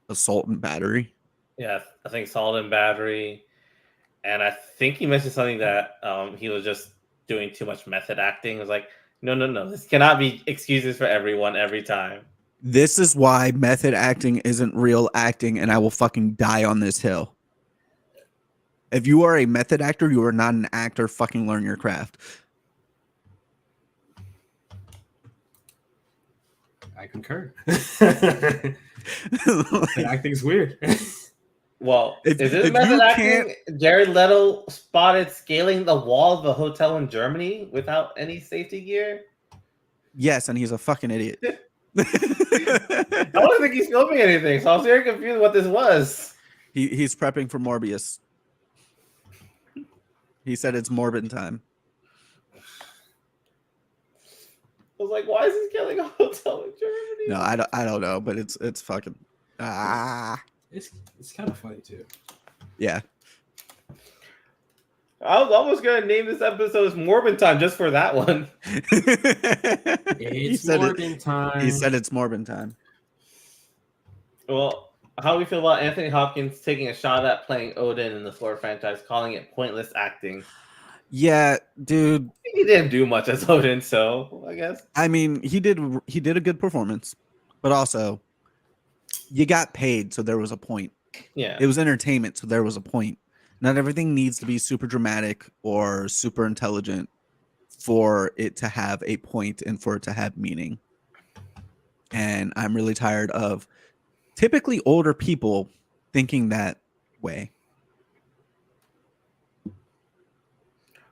[SPEAKER 2] assault and battery.
[SPEAKER 1] Yeah, I think assault and battery. And I think he mentioned something that he was just doing too much method acting. It was like, no. This cannot be excuses for everyone every time.
[SPEAKER 2] This is why method acting isn't real acting, and I will fucking die on this hill. If you are a method actor, you are not an actor. Fucking learn your craft.
[SPEAKER 3] I concur.
[SPEAKER 2] Like,
[SPEAKER 3] Acting's weird.
[SPEAKER 1] Well,
[SPEAKER 2] If-
[SPEAKER 1] is this
[SPEAKER 2] if
[SPEAKER 1] method
[SPEAKER 2] you
[SPEAKER 1] acting? Jared Leto spotted scaling the wall of a hotel in Germany without any safety gear.
[SPEAKER 2] yes, and he's a fucking idiot.
[SPEAKER 1] I don't think he's filming anything, so I was very confused what this was.
[SPEAKER 2] He's prepping for Morbius. He said it's Morbin time.
[SPEAKER 1] I was like, why is he scaling a hotel in Germany?
[SPEAKER 2] No, I don't know, but it's fucking
[SPEAKER 3] It's kind of funny too.
[SPEAKER 2] yeah.
[SPEAKER 1] I was almost gonna name this episode as Morbin Time just for that one.
[SPEAKER 3] It's
[SPEAKER 2] said
[SPEAKER 3] Morbin time.
[SPEAKER 2] He said it's Morbin time.
[SPEAKER 1] Well, how do we feel about Anthony Hopkins taking a shot at playing Odin in the Thor franchise, calling it pointless acting?
[SPEAKER 2] Yeah, dude.
[SPEAKER 1] He didn't do much as Odin, so I guess.
[SPEAKER 2] I mean, he did a good performance, but also you got paid, so there was a point.
[SPEAKER 1] Yeah.
[SPEAKER 2] It was entertainment, so there was a point. Not everything needs to be super dramatic or super intelligent for it to have a point and for it to have meaning. And I'm really tired of typically older people thinking that way.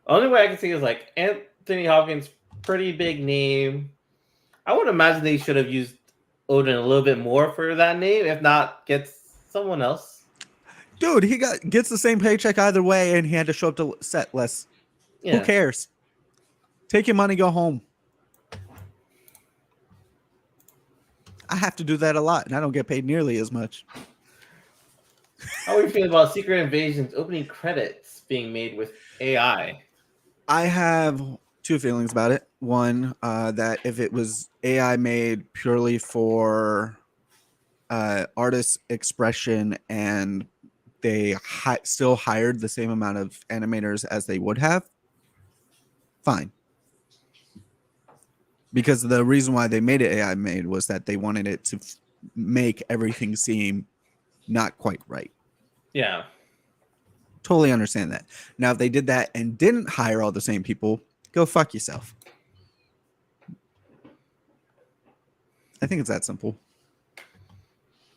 [SPEAKER 1] Only way I can see is like Anthony Hopkins, pretty big name. I would imagine they should have used Odin a little bit more for that name. If not, get someone else.
[SPEAKER 2] Dude, he gets the same paycheck either way, and he had to show up to set less.
[SPEAKER 1] Yeah.
[SPEAKER 2] Who cares? Take your money, go home. I have to do that a lot, and I don't get paid nearly as much.
[SPEAKER 1] How are you feeling about Secret Invasion's opening credits being made with AI?
[SPEAKER 2] I have two feelings about it. One, that if it was AI made purely for artist expression and they still hired the same amount of animators as they would have, fine. Because the reason why they made it AI made was that they wanted it to make everything seem not quite right.
[SPEAKER 1] Yeah.
[SPEAKER 2] Totally understand that. Now, if they did that and didn't hire all the same people, go fuck yourself. I think it's that simple.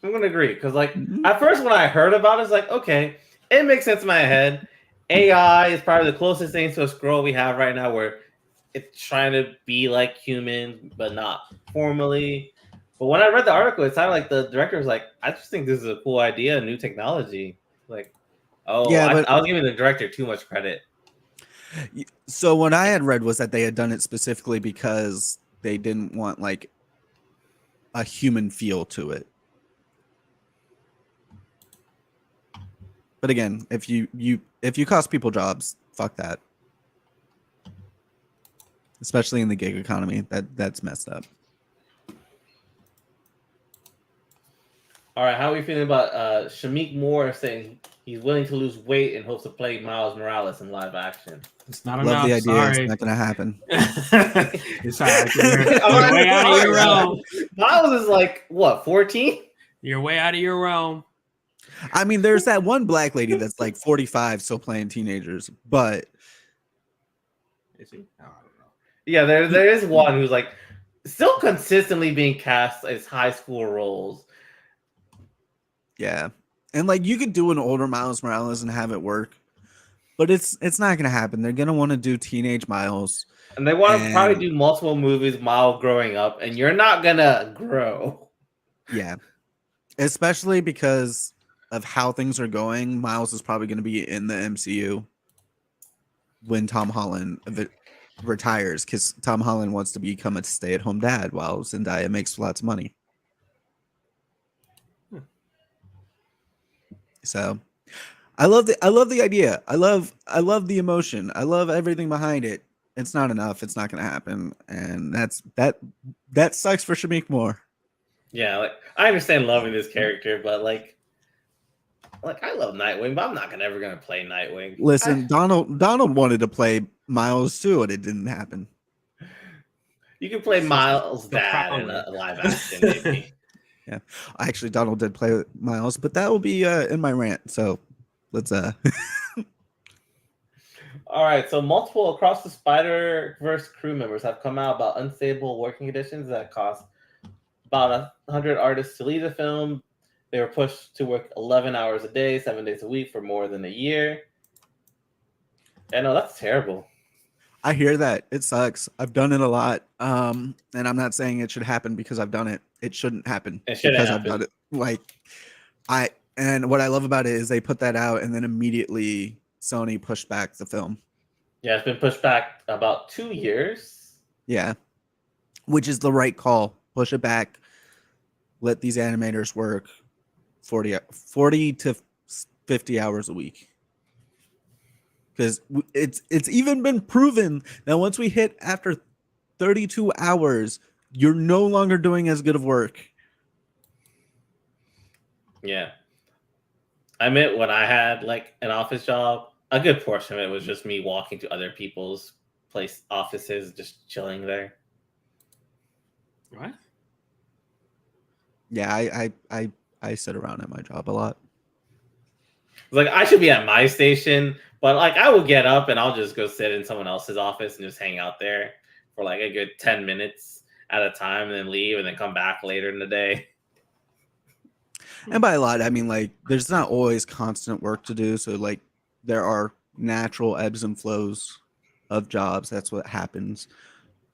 [SPEAKER 1] I'm gonna agree because, like, at first when I heard about it, it's like, okay, it makes sense in my head. AI is probably the closest thing to a scroll we have right now, where it's trying to be like human, but not formally. But when I read the article, it sounded like the director was like, "I just think this is a cool idea, new technology." Like, oh, yeah, I was giving the director too much credit.
[SPEAKER 2] So what I had read was that they had done it specifically because they didn't want like a human feel to it. But again, if you cost people jobs, fuck that. Especially in the gig economy, that's messed up.
[SPEAKER 1] All right, how are we feeling about Shameik Moore saying he's willing to lose weight in hopes to play Miles Morales in live action?
[SPEAKER 3] It's not
[SPEAKER 2] Love
[SPEAKER 3] enough.
[SPEAKER 2] the idea.
[SPEAKER 3] Sorry.
[SPEAKER 2] It's not going to happen.
[SPEAKER 3] It's all right. You're way out of your realm.
[SPEAKER 1] Miles is like, what, 14?
[SPEAKER 3] You're way out of your realm.
[SPEAKER 2] I mean, there's that one black lady that's like 45 still playing teenagers, but
[SPEAKER 3] Is he? Oh, I don't know.
[SPEAKER 1] Yeah, there is one who's like still consistently being cast as high school roles.
[SPEAKER 2] yeah. And like you could do an older Miles Morales and have it work, but it's not going to happen. They're going to want to do teenage Miles.
[SPEAKER 1] And they want to probably do multiple movies while growing up, and you're not going to grow.
[SPEAKER 2] Yeah. Especially because of how things are going, Miles is probably going to be in the MCU when Tom Holland retires, because Tom Holland wants to become a stay-at-home dad while Zendaya makes lots of money. So I love the idea. I love the emotion. I love everything behind it. It's not enough. It's not going to happen, and that sucks for Shamik Moore.
[SPEAKER 1] Yeah, like I understand loving this character, but like I love Nightwing, but I'm not ever gonna play Nightwing.
[SPEAKER 2] Listen, Donald wanted to play Miles too, and it didn't happen.
[SPEAKER 1] You can play Miles' dad in a live action, maybe.
[SPEAKER 2] Yeah, actually, Donald did play Miles, but that will be in my rant. So let's
[SPEAKER 1] All right, so multiple Across the Spider-Verse crew members have come out about unstable working conditions that cost about 100 artists to lead the film. They were pushed to work 11 hours a day, 7 days a week for more than a year. I know that's terrible.
[SPEAKER 2] I hear that. It sucks. I've done it a lot. And I'm not saying it should happen because I've done it. It shouldn't happen because I've done it. And what I love about it is they put that out and then immediately Sony pushed back the film.
[SPEAKER 1] Yeah, it's been pushed back about 2 years.
[SPEAKER 2] Yeah. Which is the right call. Push it back. Let these animators work 40 to 50 hours a week. Because it's even been proven that once we hit after 32 hours, you're no longer doing as good of work.
[SPEAKER 1] Yeah. I admit when I had like an office job, a good portion of it was just me walking to other people's offices, just chilling there.
[SPEAKER 3] What?
[SPEAKER 2] Yeah, I sit around at my job a lot.
[SPEAKER 1] Like I should be at my station, but like I will get up and I'll just go sit in someone else's office and just hang out there for like a good 10 minutes at a time and then leave and then come back later in the day.
[SPEAKER 2] And by a lot, I mean like there's not always constant work to do. So like there are natural ebbs and flows of jobs. That's what happens.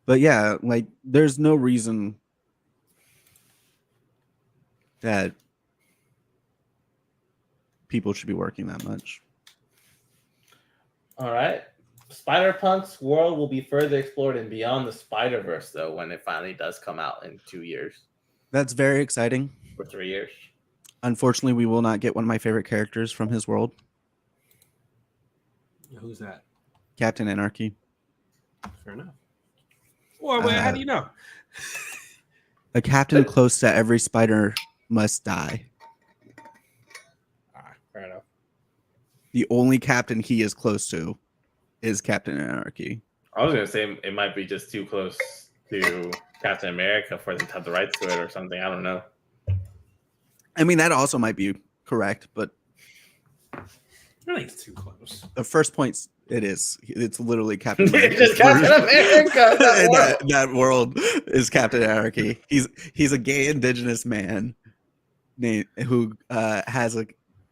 [SPEAKER 2] But yeah, like there's no reason that people should be working that much.
[SPEAKER 1] All right. Spider-Punk's world will be further explored in Beyond the Spider-Verse, though, when it finally does come out in 2 years.
[SPEAKER 2] That's very exciting.
[SPEAKER 1] Or 3 years.
[SPEAKER 2] Unfortunately, we will not get one of my favorite characters from his world.
[SPEAKER 3] Who's that?
[SPEAKER 2] Captain Anarchy.
[SPEAKER 3] Fair enough. Well, wait, how do you know?
[SPEAKER 2] A captain close to every spider must die.
[SPEAKER 3] Fair enough.
[SPEAKER 2] The only captain he is close to is Captain Anarchy.
[SPEAKER 1] I was going to say it might be just too close to Captain America for them to have the rights to it or something. I don't know.
[SPEAKER 2] I mean, that also might be correct, but
[SPEAKER 3] I think it's too close.
[SPEAKER 2] the first point, it is. It's literally Captain America.
[SPEAKER 1] It's just Captain America.
[SPEAKER 2] That world is Captain Anarchy. He's a gay indigenous man who has a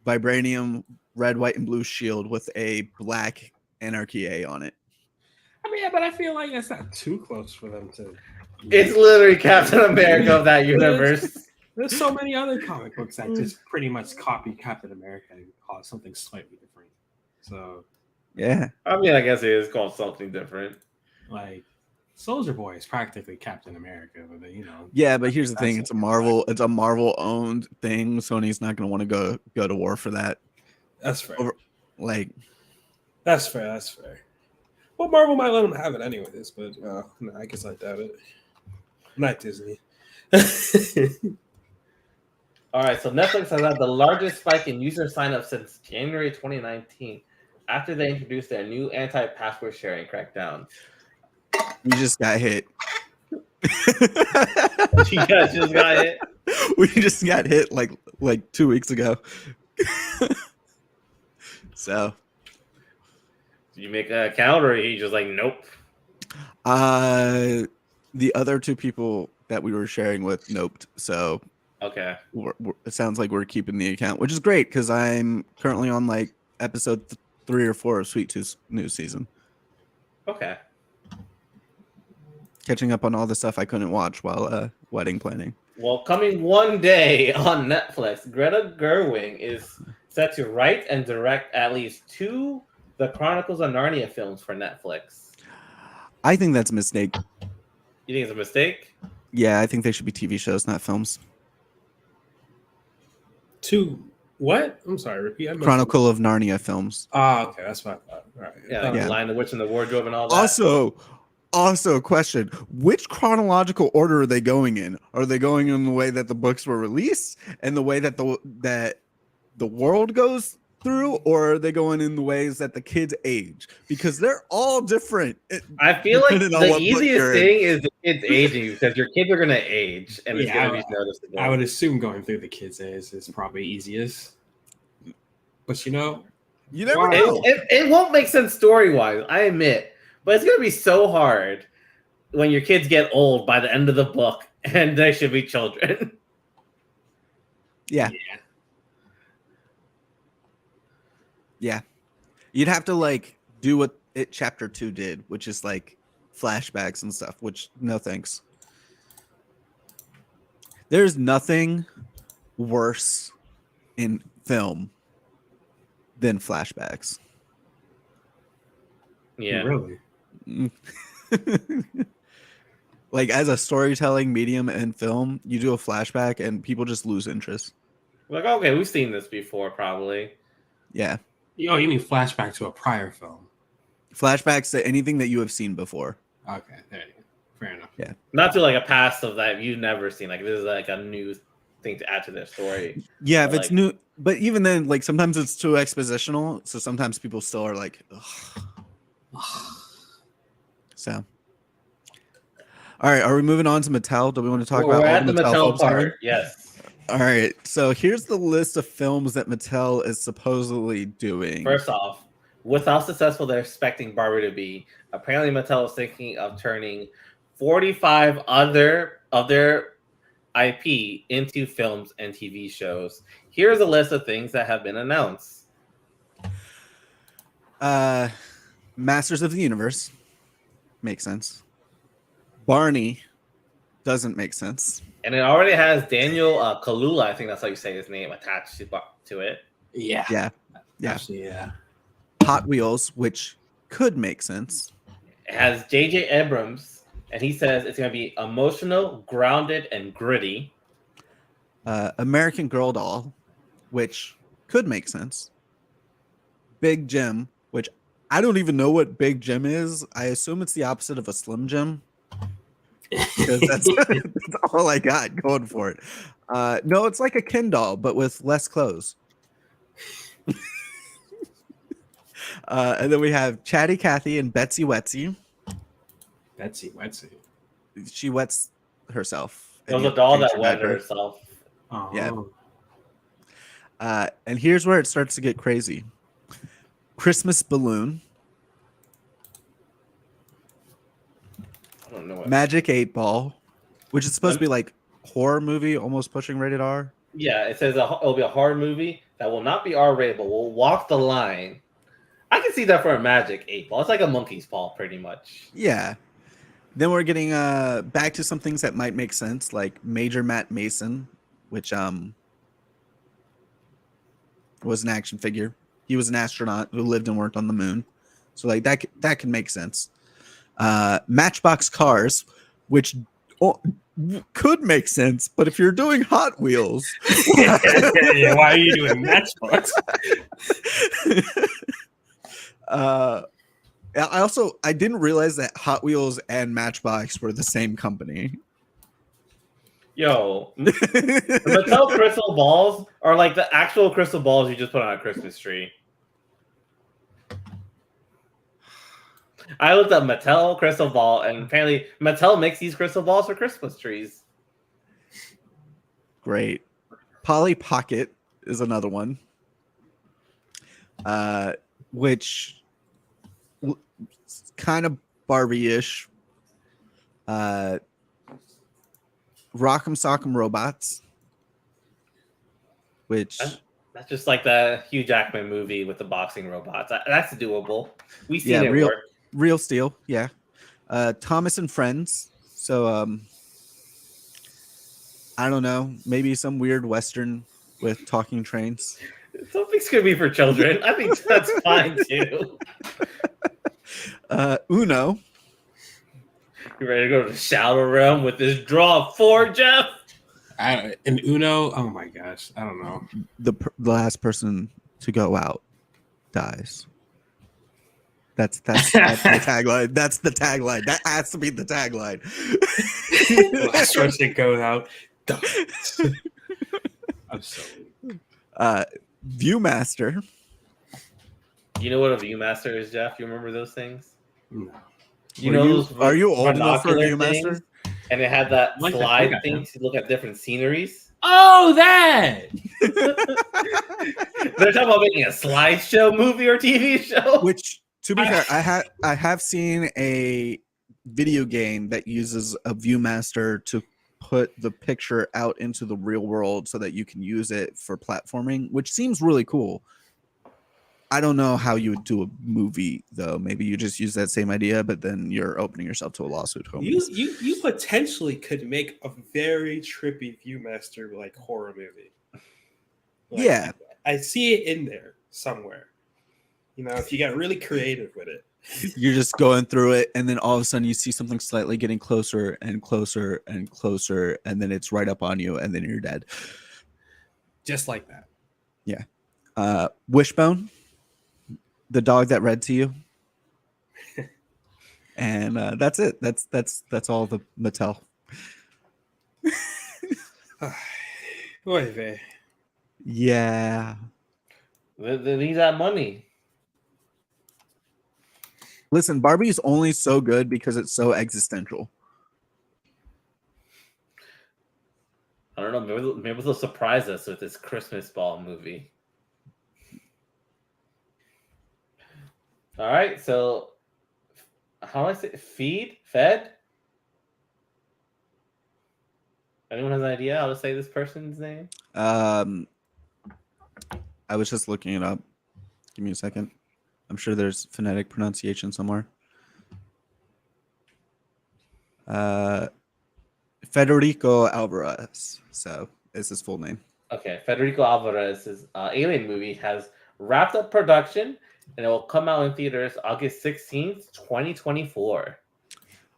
[SPEAKER 2] vibranium red, white, and blue shield with a black Anarchy A on it.
[SPEAKER 3] I mean, yeah, but I feel like that's not too close for them to.
[SPEAKER 1] It's literally Captain America of that universe.
[SPEAKER 3] There's so many other comic books that just pretty much copy Captain America and call it something slightly different. So,
[SPEAKER 2] yeah.
[SPEAKER 1] I mean, I guess it is called something different.
[SPEAKER 3] Like, Soldier Boy is practically Captain America, but you know.
[SPEAKER 2] Yeah, but here's the thing: it's a Marvel owned thing. Sony's not going to want to go to war for that.
[SPEAKER 3] That's fair.
[SPEAKER 1] That's fair.
[SPEAKER 3] Well, Marvel might let them have it anyways, but no, I guess I doubt it. Not Disney.
[SPEAKER 1] All right, so Netflix has had the largest spike in user signups since January 2019 after they introduced their new anti-password sharing crackdown.
[SPEAKER 2] We just got hit.
[SPEAKER 1] You guys just got hit?
[SPEAKER 2] We just got hit like 2 weeks ago. So,
[SPEAKER 1] Did you make an account or he just like, nope?
[SPEAKER 2] the other two people that we were sharing with noped. So,
[SPEAKER 1] Okay.
[SPEAKER 2] it sounds like we're keeping the account, which is great because I'm currently on like episode 3 or 4 of Sweet Tooth's new season.
[SPEAKER 1] Okay.
[SPEAKER 2] Catching up on all the stuff I couldn't watch while wedding planning.
[SPEAKER 1] Well, coming one day on Netflix, Greta Gerwig is set to write and direct at least 2 The Chronicles of Narnia films for Netflix.
[SPEAKER 2] I think that's a mistake.
[SPEAKER 1] You think it's a mistake?
[SPEAKER 2] Yeah, I think they should be TV shows, not films.
[SPEAKER 3] Two what? I'm sorry. Repeat.
[SPEAKER 2] Chronicle of Narnia films.
[SPEAKER 3] Okay, that's what I thought. All right.
[SPEAKER 1] Yeah, like
[SPEAKER 2] Yeah.
[SPEAKER 1] The Lion, the Witch, and the Wardrobe and all that.
[SPEAKER 2] Also, question: which chronological order are they going in? Are they going in the way that the books were released and the way that the world goes through, or are they going in the ways that the kids age? Because they're all different.
[SPEAKER 1] I feel like
[SPEAKER 2] depending on
[SPEAKER 1] the
[SPEAKER 2] what book
[SPEAKER 1] easiest
[SPEAKER 2] you're in.
[SPEAKER 1] thing is the kids aging because your kids are going to age and it's
[SPEAKER 3] Yeah,
[SPEAKER 1] going to be noticeable.
[SPEAKER 3] I would assume going through the kids' is probably easiest. But
[SPEAKER 2] You never
[SPEAKER 3] Wow.
[SPEAKER 2] know.
[SPEAKER 1] It won't make sense story wise, I admit, but it's going to be so hard when your kids get old by the end of the book and they should be children.
[SPEAKER 2] Yeah. You'd have to like do what chapter 2 did, which is like flashbacks and stuff, which no thanks. There's nothing worse in film than flashbacks.
[SPEAKER 1] Yeah.
[SPEAKER 3] Really?
[SPEAKER 2] Like as a storytelling medium in film, you do a flashback and people just lose interest.
[SPEAKER 1] Like, okay, we've seen this before, probably.
[SPEAKER 2] Yeah.
[SPEAKER 3] Oh, you mean flashback to a prior film?
[SPEAKER 2] Flashbacks to anything that you have seen before.
[SPEAKER 3] Okay, there you go. Fair enough.
[SPEAKER 2] Yeah.
[SPEAKER 1] Not to like a past of that you've never seen. Like, this is like a new thing to add to their story.
[SPEAKER 2] Yeah, if
[SPEAKER 1] But,
[SPEAKER 2] it's
[SPEAKER 1] like-
[SPEAKER 2] new, but even then, like sometimes it's too expositional. So sometimes people still are like, ugh. So, all right, are we moving on to Mattel? Do we want to talk
[SPEAKER 1] We're
[SPEAKER 2] about all
[SPEAKER 1] at the Mattel
[SPEAKER 2] films
[SPEAKER 1] part.
[SPEAKER 2] here?
[SPEAKER 1] Yes.
[SPEAKER 2] All right, so here's the list of films that Mattel is supposedly doing.
[SPEAKER 1] First off, with how successful they're expecting Barbie to be, apparently Mattel is thinking of turning 45 other of their IP into films and TV shows. Here's a list of things that have been announced.
[SPEAKER 2] Masters of the Universe makes sense. Barney doesn't make sense.
[SPEAKER 1] And it already has Daniel Kaluuya, I think that's how you say his name, attached to it.
[SPEAKER 3] Yeah.
[SPEAKER 2] Yeah. Yeah.
[SPEAKER 3] Actually, yeah.
[SPEAKER 2] Hot Wheels, which could make sense.
[SPEAKER 1] It has J.J. Abrams, and he says it's going to be emotional, grounded, and gritty.
[SPEAKER 2] American Girl doll, which could make sense. Big Jim, which I don't even know what Big Jim is. I assume it's the opposite of a Slim Jim. Because that's all I got going for it. No, it's like a Ken doll, but with less clothes. And then we have Chatty Cathy and Betsy Wetsy.
[SPEAKER 3] Betsy Wetsy.
[SPEAKER 2] She wets herself.
[SPEAKER 1] It was
[SPEAKER 2] And
[SPEAKER 1] a doll
[SPEAKER 2] you
[SPEAKER 1] that
[SPEAKER 2] change
[SPEAKER 1] wet
[SPEAKER 2] her.
[SPEAKER 1] herself.
[SPEAKER 3] Oh.
[SPEAKER 2] Yeah. And here's where it starts to get crazy. Christmas Balloon,
[SPEAKER 1] I don't know what.
[SPEAKER 2] Magic 8 Ball, which is supposed to be like horror movie, almost pushing rated R.
[SPEAKER 1] Yeah, it says it'll be a horror movie that will not be R-rated, but will walk the line. I can see that for a Magic 8 Ball. It's like a monkey's paw, pretty much.
[SPEAKER 2] Yeah. Then we're getting back to some things that might make sense, like Major Matt Mason, which was an action figure. He was an astronaut who lived and worked on the moon. So like that can make sense. Matchbox Cars, which could make sense, but if you're doing Hot Wheels,
[SPEAKER 3] Yeah, why are you doing Matchbox?
[SPEAKER 2] I didn't realize that Hot Wheels and Matchbox were the same company.
[SPEAKER 1] Yo, the Mattel crystal balls are like the actual crystal balls you just put on a Christmas tree. I looked up Mattel crystal ball, and apparently Mattel makes these crystal balls for Christmas trees.
[SPEAKER 2] Great. Polly Pocket is another one, which kind of Barbie-ish. Rock'em Sock'em Robots, which
[SPEAKER 1] That's just like the Hugh Jackman movie with the boxing robots. That's doable. We've seen
[SPEAKER 2] Yeah,
[SPEAKER 1] it work.
[SPEAKER 2] Real Steel, yeah. Thomas and Friends. So I don't know, maybe some weird Western with talking trains.
[SPEAKER 1] Something's gonna be for children. I think that's fine too.
[SPEAKER 2] Uno.
[SPEAKER 1] You ready to go to the Shadow Realm with this draw of 4, Jeff?
[SPEAKER 3] And Uno, oh my gosh, I don't know.
[SPEAKER 2] The last person to go out dies. That's the tagline. That's the tagline. That has to be the tagline.
[SPEAKER 3] The last person goes out. I'm so weak.
[SPEAKER 2] Viewmaster.
[SPEAKER 1] You know what a Viewmaster is, Jeff? You remember those things?
[SPEAKER 3] No.
[SPEAKER 1] You know those
[SPEAKER 2] Are you old enough for a
[SPEAKER 1] binocular
[SPEAKER 2] Viewmaster?
[SPEAKER 1] things? And it had that
[SPEAKER 3] Like that
[SPEAKER 1] slide
[SPEAKER 3] thing,
[SPEAKER 1] thing to look at different sceneries.
[SPEAKER 3] Oh, that!
[SPEAKER 1] They're talking about making a slideshow movie or TV show.
[SPEAKER 2] Which, to be fair, I have seen a video game that uses a Viewmaster to put the picture out into the real world so that you can use it for platforming, which seems really cool. I don't know how you would do a movie though. Maybe you just use that same idea, but then you're opening yourself to a lawsuit.
[SPEAKER 4] You potentially could make a very trippy Viewmaster like horror movie. Like,
[SPEAKER 2] Yeah.
[SPEAKER 4] I see it in there somewhere. You know, if you got really creative with it.
[SPEAKER 2] You're just going through it, and then all of a sudden you see something slightly getting closer and closer and closer, and then it's right up on you, and then you're dead.
[SPEAKER 3] Just like that.
[SPEAKER 2] Wishbone, the dog that read to you, and that's it. That's all the Mattel.
[SPEAKER 4] Oy vey.
[SPEAKER 2] Yeah.
[SPEAKER 1] They need that money.
[SPEAKER 2] Listen, Barbie's only so good because it's so existential.
[SPEAKER 1] I don't know. Maybe they'll surprise us with this Christmas ball movie. All right. So, how do I say Fed? Anyone has an idea how to say this person's name?
[SPEAKER 2] I was just looking it up. Give me a second. I'm sure there's phonetic pronunciation somewhere. Federico Alvarez. So is his full name.
[SPEAKER 1] Okay, Federico Alvarez's Alien movie has wrapped up production, and it will come out in theaters August 16th, 2024.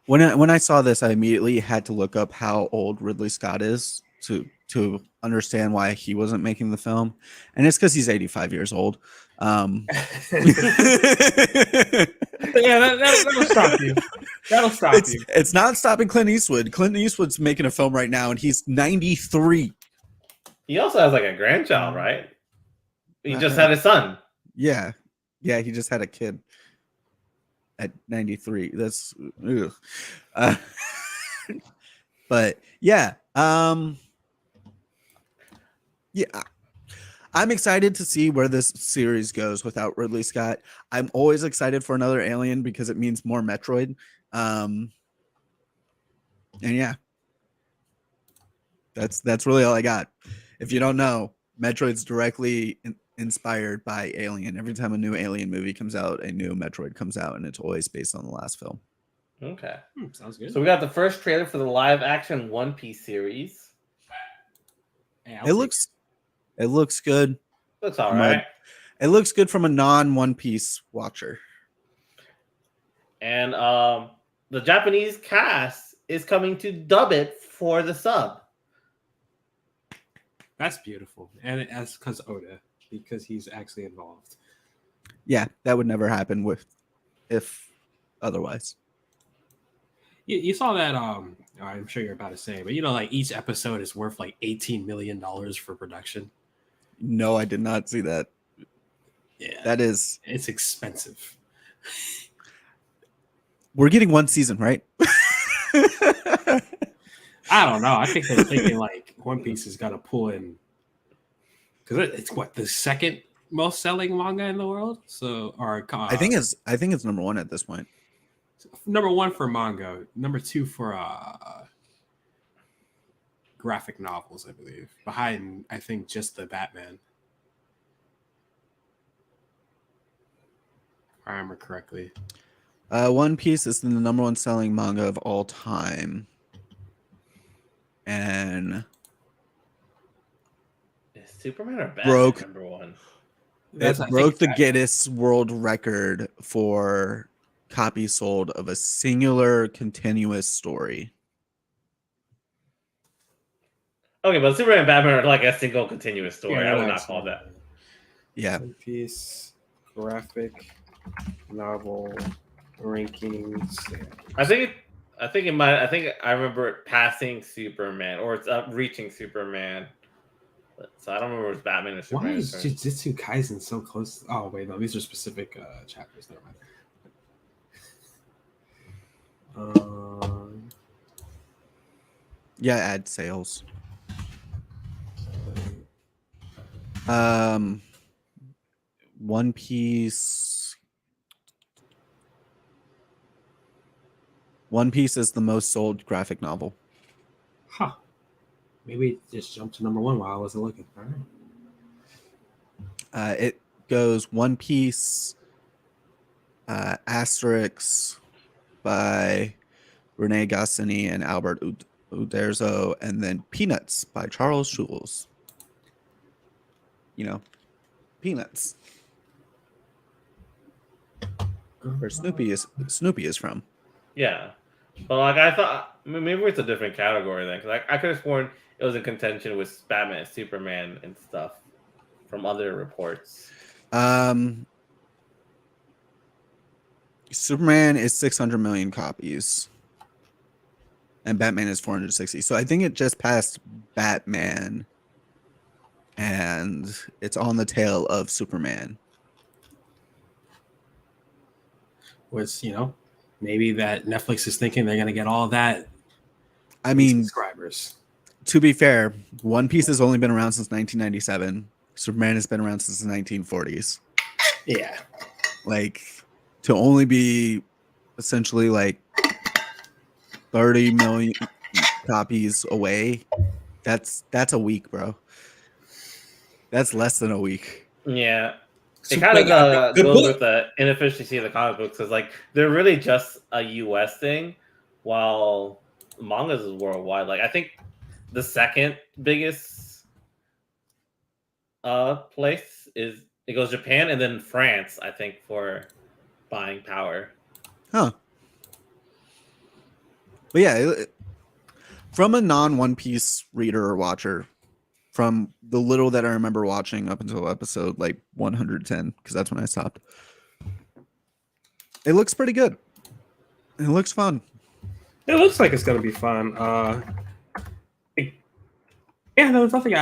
[SPEAKER 2] When I saw this, I immediately had to look up how old Ridley Scott is to understand why he wasn't making the film, and it's because he's 85 years old.
[SPEAKER 3] Yeah, that'll stop you. That'll stop you.
[SPEAKER 2] It's not stopping Clint Eastwood. Clint Eastwood's making a film right now, and he's 93.
[SPEAKER 1] He also has like a grandchild, right? He just had a son.
[SPEAKER 2] Yeah, he just had a kid at 93. That's ugh. But yeah, yeah. I'm excited to see where this series goes without Ridley Scott. I'm always excited for another Alien because it means more Metroid. And yeah, that's really all I got. If you don't know, Metroid's directly inspired by Alien. Every time a new Alien movie comes out, a new Metroid comes out, and it's always based on the last film.
[SPEAKER 1] Okay.
[SPEAKER 3] Sounds good.
[SPEAKER 1] So we got the first trailer for the live action One Piece series.
[SPEAKER 3] Hey,
[SPEAKER 2] It looks good.
[SPEAKER 1] Looks all right.
[SPEAKER 2] It looks good from a non-One Piece watcher.
[SPEAKER 1] And the Japanese cast is coming to dub it for the sub.
[SPEAKER 3] That's beautiful, and that's because he's actually involved.
[SPEAKER 2] Yeah, that would never happen if otherwise.
[SPEAKER 3] You saw that? I'm sure you're about to say, but like each episode is worth like $18 million for production.
[SPEAKER 2] No, I did not see that.
[SPEAKER 3] Yeah,
[SPEAKER 2] it's
[SPEAKER 3] expensive.
[SPEAKER 2] We're getting one season, right?
[SPEAKER 3] I don't know. I think they're thinking like One Piece is gonna pull in because it's what the second most selling manga in the world. So,
[SPEAKER 2] I think it's number one at this point.
[SPEAKER 3] Number one for manga, number two for graphic novels, I believe. Behind, I think, just the Batman. If I remember correctly.
[SPEAKER 2] One Piece is the number one selling manga of all time. And
[SPEAKER 1] Superman or Batman
[SPEAKER 2] Broke-
[SPEAKER 1] number one?
[SPEAKER 3] That's- I
[SPEAKER 2] It
[SPEAKER 3] think
[SPEAKER 2] broke
[SPEAKER 3] it's
[SPEAKER 2] the
[SPEAKER 3] Batman.
[SPEAKER 2] Guinness World Record for copies sold of a singular continuous story.
[SPEAKER 1] Okay, but Superman and Batman are like a single continuous story.
[SPEAKER 3] Yeah,
[SPEAKER 1] I would not
[SPEAKER 3] that's-
[SPEAKER 1] call that.
[SPEAKER 2] Yeah.
[SPEAKER 4] One Piece graphic novel rankings.
[SPEAKER 1] I think it might. I think I remember it passing Superman, or it's up reaching Superman. So I don't remember if it's Batman or
[SPEAKER 3] Why
[SPEAKER 1] Superman.
[SPEAKER 3] is Jujutsu Kaisen so close? Oh wait, no, these are specific chapters. Never mind.
[SPEAKER 2] Yeah, ad sales. One Piece. One Piece is the most sold graphic novel.
[SPEAKER 3] Huh. Maybe it just jumped to number one while I wasn't looking. All right.
[SPEAKER 2] It goes One Piece, Asterix by Rene Goscinny and Albert Uderzo, and then Peanuts by Charles Schulz. You know, Peanuts, where Snoopy is from.
[SPEAKER 1] Yeah, but like I thought, maybe it's a different category then, because I could have sworn it was in contention with Batman and Superman and stuff from other reports.
[SPEAKER 2] Superman is 600 million copies, and Batman is 460. So I think it just passed Batman, and it's on the tail of Superman.
[SPEAKER 3] Was maybe that Netflix is thinking they're gonna get all that.
[SPEAKER 2] I mean,
[SPEAKER 3] subscribers.
[SPEAKER 2] to be fair, One Piece has only been around since 1997. Superman has been around since the 1940s.
[SPEAKER 3] Yeah.
[SPEAKER 2] Like, to only be essentially like 30 million copies away, that's a week, bro. That's less than a week.
[SPEAKER 1] Yeah,
[SPEAKER 3] So,
[SPEAKER 1] it kind of
[SPEAKER 3] like, good
[SPEAKER 1] goes
[SPEAKER 3] book.
[SPEAKER 1] with the inefficiency of the comic books, because like they're really just a U.S. thing, while mangas is worldwide. Like I think the second biggest place is it goes Japan and then France, I think, for buying power.
[SPEAKER 2] Huh. But yeah, from a non One Piece reader or watcher, from the little that I remember watching up until episode like 110, because that's when I stopped, it looks pretty good. It looks fun.
[SPEAKER 4] It looks like it's gonna be fun.
[SPEAKER 3] Yeah, there was nothing.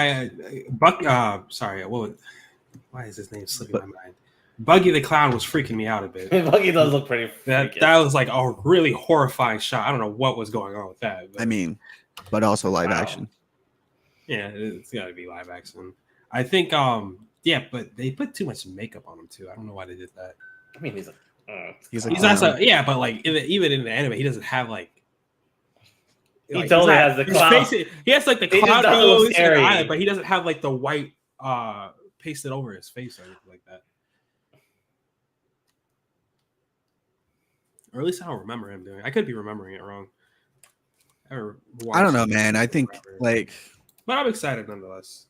[SPEAKER 3] Sorry. Why is his name slipping my mind? Buggy the Clown was freaking me out a bit.
[SPEAKER 1] Buggy does look pretty.
[SPEAKER 3] That
[SPEAKER 1] freaking.
[SPEAKER 3] was like a really horrifying shot. I don't know what was going on with that. But
[SPEAKER 2] I mean, but also live
[SPEAKER 1] Wow.
[SPEAKER 2] action.
[SPEAKER 3] yeah, it's got to be live action. I think. Yeah, but they put too much makeup on him too. I don't know why they did that.
[SPEAKER 1] I mean, he's
[SPEAKER 2] He's a
[SPEAKER 3] He's
[SPEAKER 2] clown.
[SPEAKER 3] also but like even in the anime, he doesn't have like.
[SPEAKER 1] He
[SPEAKER 3] like,
[SPEAKER 1] totally
[SPEAKER 3] he's not-
[SPEAKER 1] has the
[SPEAKER 3] his
[SPEAKER 1] clown.
[SPEAKER 3] face- he has like the
[SPEAKER 1] He just
[SPEAKER 3] cloud
[SPEAKER 1] doesn't look
[SPEAKER 3] nose and
[SPEAKER 1] scary.
[SPEAKER 3] eye, but he doesn't have like the white pasted over his face or anything like that. Or at least I don't remember him doing. I could be remembering it wrong.
[SPEAKER 2] I don't know, man. I think like,
[SPEAKER 3] but I'm excited nonetheless.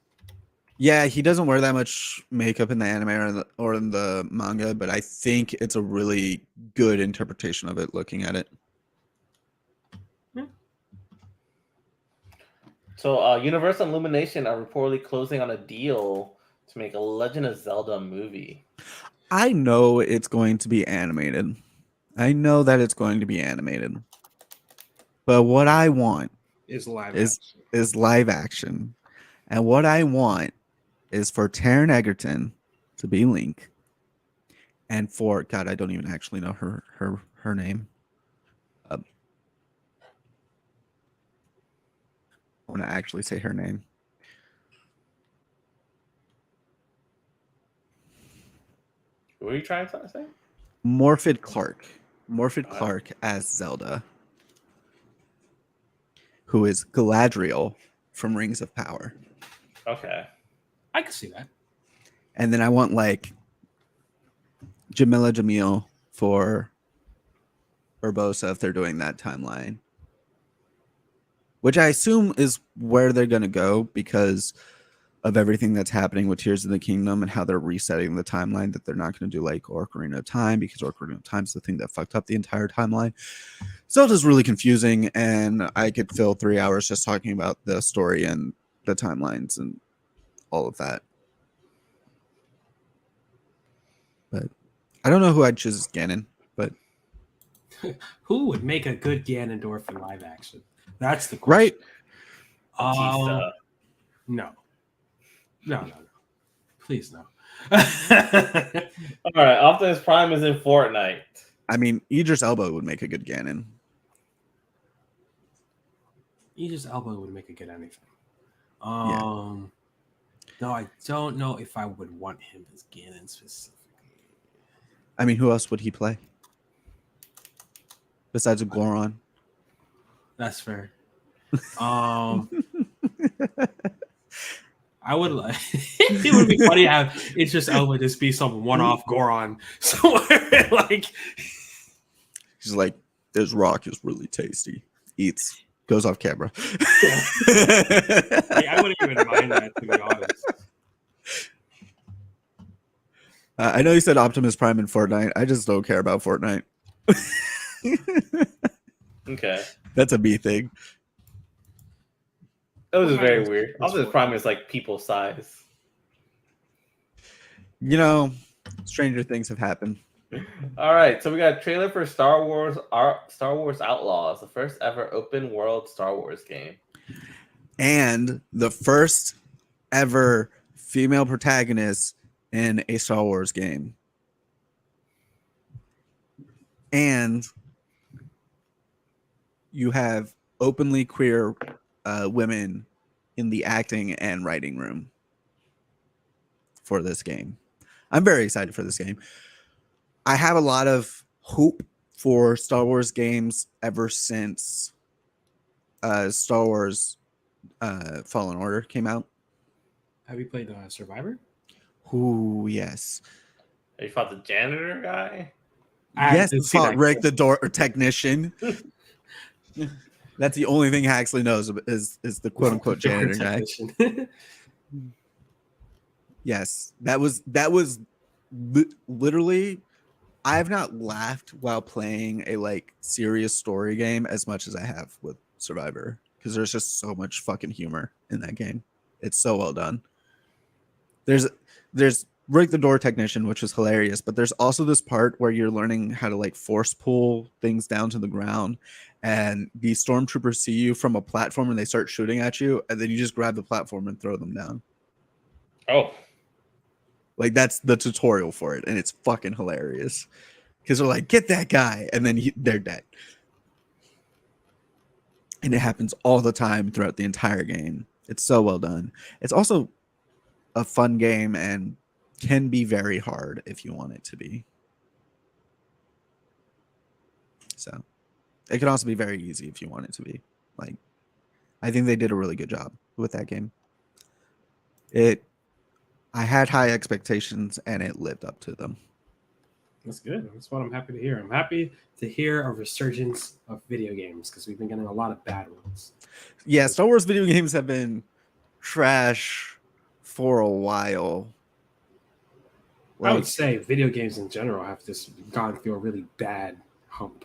[SPEAKER 2] yeah, he doesn't wear that much makeup in the anime or in the manga, but I think it's a really good interpretation of it looking at it.
[SPEAKER 1] So, Universal and Illumination are reportedly closing on a deal to make a Legend of Zelda movie.
[SPEAKER 2] I know it's going to be animated. I know that it's going to be animated. But what I want
[SPEAKER 3] Is live
[SPEAKER 2] Is-
[SPEAKER 3] action.
[SPEAKER 2] is live action. And what I want is for Taron Egerton to be Link. And for God, I don't even actually know her name. I want to actually say her name.
[SPEAKER 1] What are you trying to say?
[SPEAKER 2] Morphed Clark. Morphed Clark as Zelda, who is Galadriel from Rings of Power.
[SPEAKER 1] Okay.
[SPEAKER 3] I can see that.
[SPEAKER 2] And then I want like Jamila Jamil for Urbosa if they're doing that timeline. Which I assume is where they're going to go, because of everything that's happening with Tears of the Kingdom and how they're resetting the timeline, that they're not going to do like Ocarina of Time, because Ocarina of Time's the thing that fucked up the entire timeline. Zelda's really confusing, and I could fill 3 hours just talking about the story and the timelines and all of that. But I don't know who I'd choose as Ganon, but
[SPEAKER 3] Who would make a good Ganondorf in live action? That's the question.
[SPEAKER 2] right?
[SPEAKER 1] Batista.
[SPEAKER 3] No. Please no.
[SPEAKER 1] All right, Optimus Prime is in Fortnite.
[SPEAKER 2] I mean, Idris Elba would make a good Ganon.
[SPEAKER 3] Idris Elba would make a good anything. No, I don't know if I would want him as Ganon specifically.
[SPEAKER 2] I mean, who else would he play besides a Goron?
[SPEAKER 3] That's fair. I would like it would be funny to have Idris Elba just be some one-off Goron somewhere. Like
[SPEAKER 2] He's like, this rock is really tasty. Eats, goes off camera.
[SPEAKER 3] I wouldn't even mind that, to be honest.
[SPEAKER 2] I know you said Optimus Prime in Fortnite. I just don't care about Fortnite.
[SPEAKER 1] Okay.
[SPEAKER 2] That's a me thing.
[SPEAKER 1] That was just very weird. Optimus Prime is like people size.
[SPEAKER 2] You know, stranger things have happened.
[SPEAKER 1] All right, so we got a trailer for Star Wars Outlaws, the first ever open world Star Wars game.
[SPEAKER 2] And the first ever female protagonist in a Star Wars game. And you have openly queer women in the acting and writing room for this game. I'm very excited for this game. I have a lot of hope for Star Wars games ever since Star Wars Fallen Order came out.
[SPEAKER 3] Have you played Survivor?
[SPEAKER 2] Ooh, yes.
[SPEAKER 1] You fought the janitor guy?
[SPEAKER 2] Yes,
[SPEAKER 3] did
[SPEAKER 2] it's
[SPEAKER 3] see
[SPEAKER 2] called
[SPEAKER 3] that
[SPEAKER 2] Rick
[SPEAKER 3] clip.
[SPEAKER 2] the door technician. That's the only thing Haxley knows is the quote unquote janitor guy. Yes, that was literally. I have not laughed while playing a like serious story game as much as I have with Survivor, because there's just so much fucking humor in that game. It's so well done. There's Rick the door technician, which is hilarious, but there's also this part where you're learning how to like force pull things down to the ground, and the stormtroopers see you from a platform and they start shooting at you, and then you just grab the platform and throw them down.
[SPEAKER 1] Oh.
[SPEAKER 2] Like, that's the tutorial for it, and it's fucking hilarious. Because they're like, get that guy, and then they're dead. And it happens all the time throughout the entire game. It's so well done. It's also a fun game and can be very hard if you want it to be. So it can also be very easy if you want it to be. Like, I think they did a really good job with that game. I had high expectations and it lived up to them.
[SPEAKER 3] That's good. That's what I'm happy to hear. I'm happy to hear a resurgence of video games, because we've been getting a lot of bad ones.
[SPEAKER 2] Yeah, Star Wars video games have been trash for a while.
[SPEAKER 3] I would say video games in general have just gone through a really bad hump.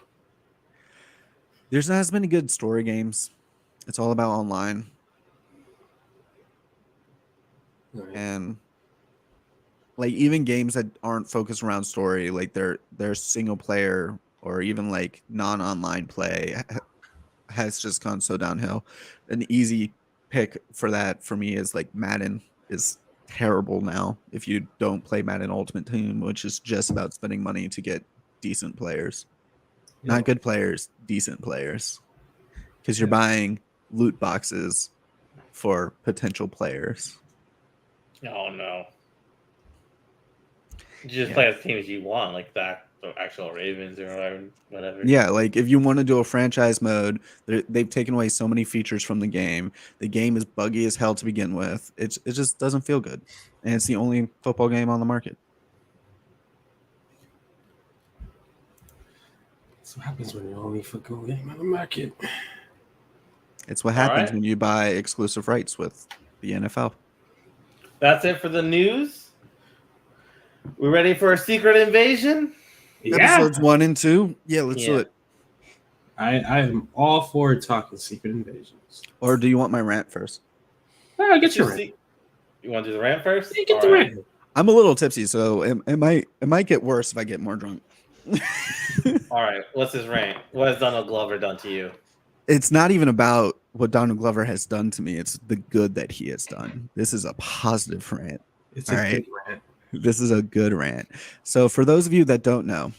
[SPEAKER 2] There's not as many good story games. It's all about online.
[SPEAKER 3] Right.
[SPEAKER 2] And like, even games that aren't focused around story, like their single player or even like non-online play has just gone so downhill. An easy pick for that for me is like Madden is terrible now if you don't play Madden Ultimate Team, which is just about spending money to get decent players.
[SPEAKER 3] Yeah.
[SPEAKER 2] Not good players, decent players. Because you're buying loot boxes for potential players.
[SPEAKER 1] Oh no. You just play as teams you want, like that, the actual Ravens or whatever.
[SPEAKER 2] Yeah, like if you want to do a franchise mode, they've taken away so many features from the game. The game is buggy as hell to begin with. It just doesn't feel good. And it's the only football game on the market.
[SPEAKER 3] That's what happens when you only football game on the market.
[SPEAKER 2] It's what happens
[SPEAKER 1] right.
[SPEAKER 2] when you buy exclusive rights with the NFL.
[SPEAKER 1] that's it for the news. We ready for a secret invasion?
[SPEAKER 3] Yeah,
[SPEAKER 2] Episodes 1 and 2. Yeah, let's do
[SPEAKER 1] Yeah.
[SPEAKER 2] it.
[SPEAKER 3] I am all for talking Secret Invasions.
[SPEAKER 2] Or do you want my rant first?
[SPEAKER 3] Get your rant.
[SPEAKER 1] You want to do the rant first?
[SPEAKER 3] Yeah, get the
[SPEAKER 1] All right.
[SPEAKER 3] rant.
[SPEAKER 2] I'm a little tipsy, so it might get worse if I get more drunk.
[SPEAKER 1] All right. What's his rant? What has Donald Glover done to you?
[SPEAKER 2] It's not even about what Donald Glover has done to me. It's the good that he has done. This is a positive rant.
[SPEAKER 3] It's
[SPEAKER 2] All
[SPEAKER 3] a
[SPEAKER 2] right.
[SPEAKER 3] good rant.
[SPEAKER 2] This is a good rant. So for those of you that don't know,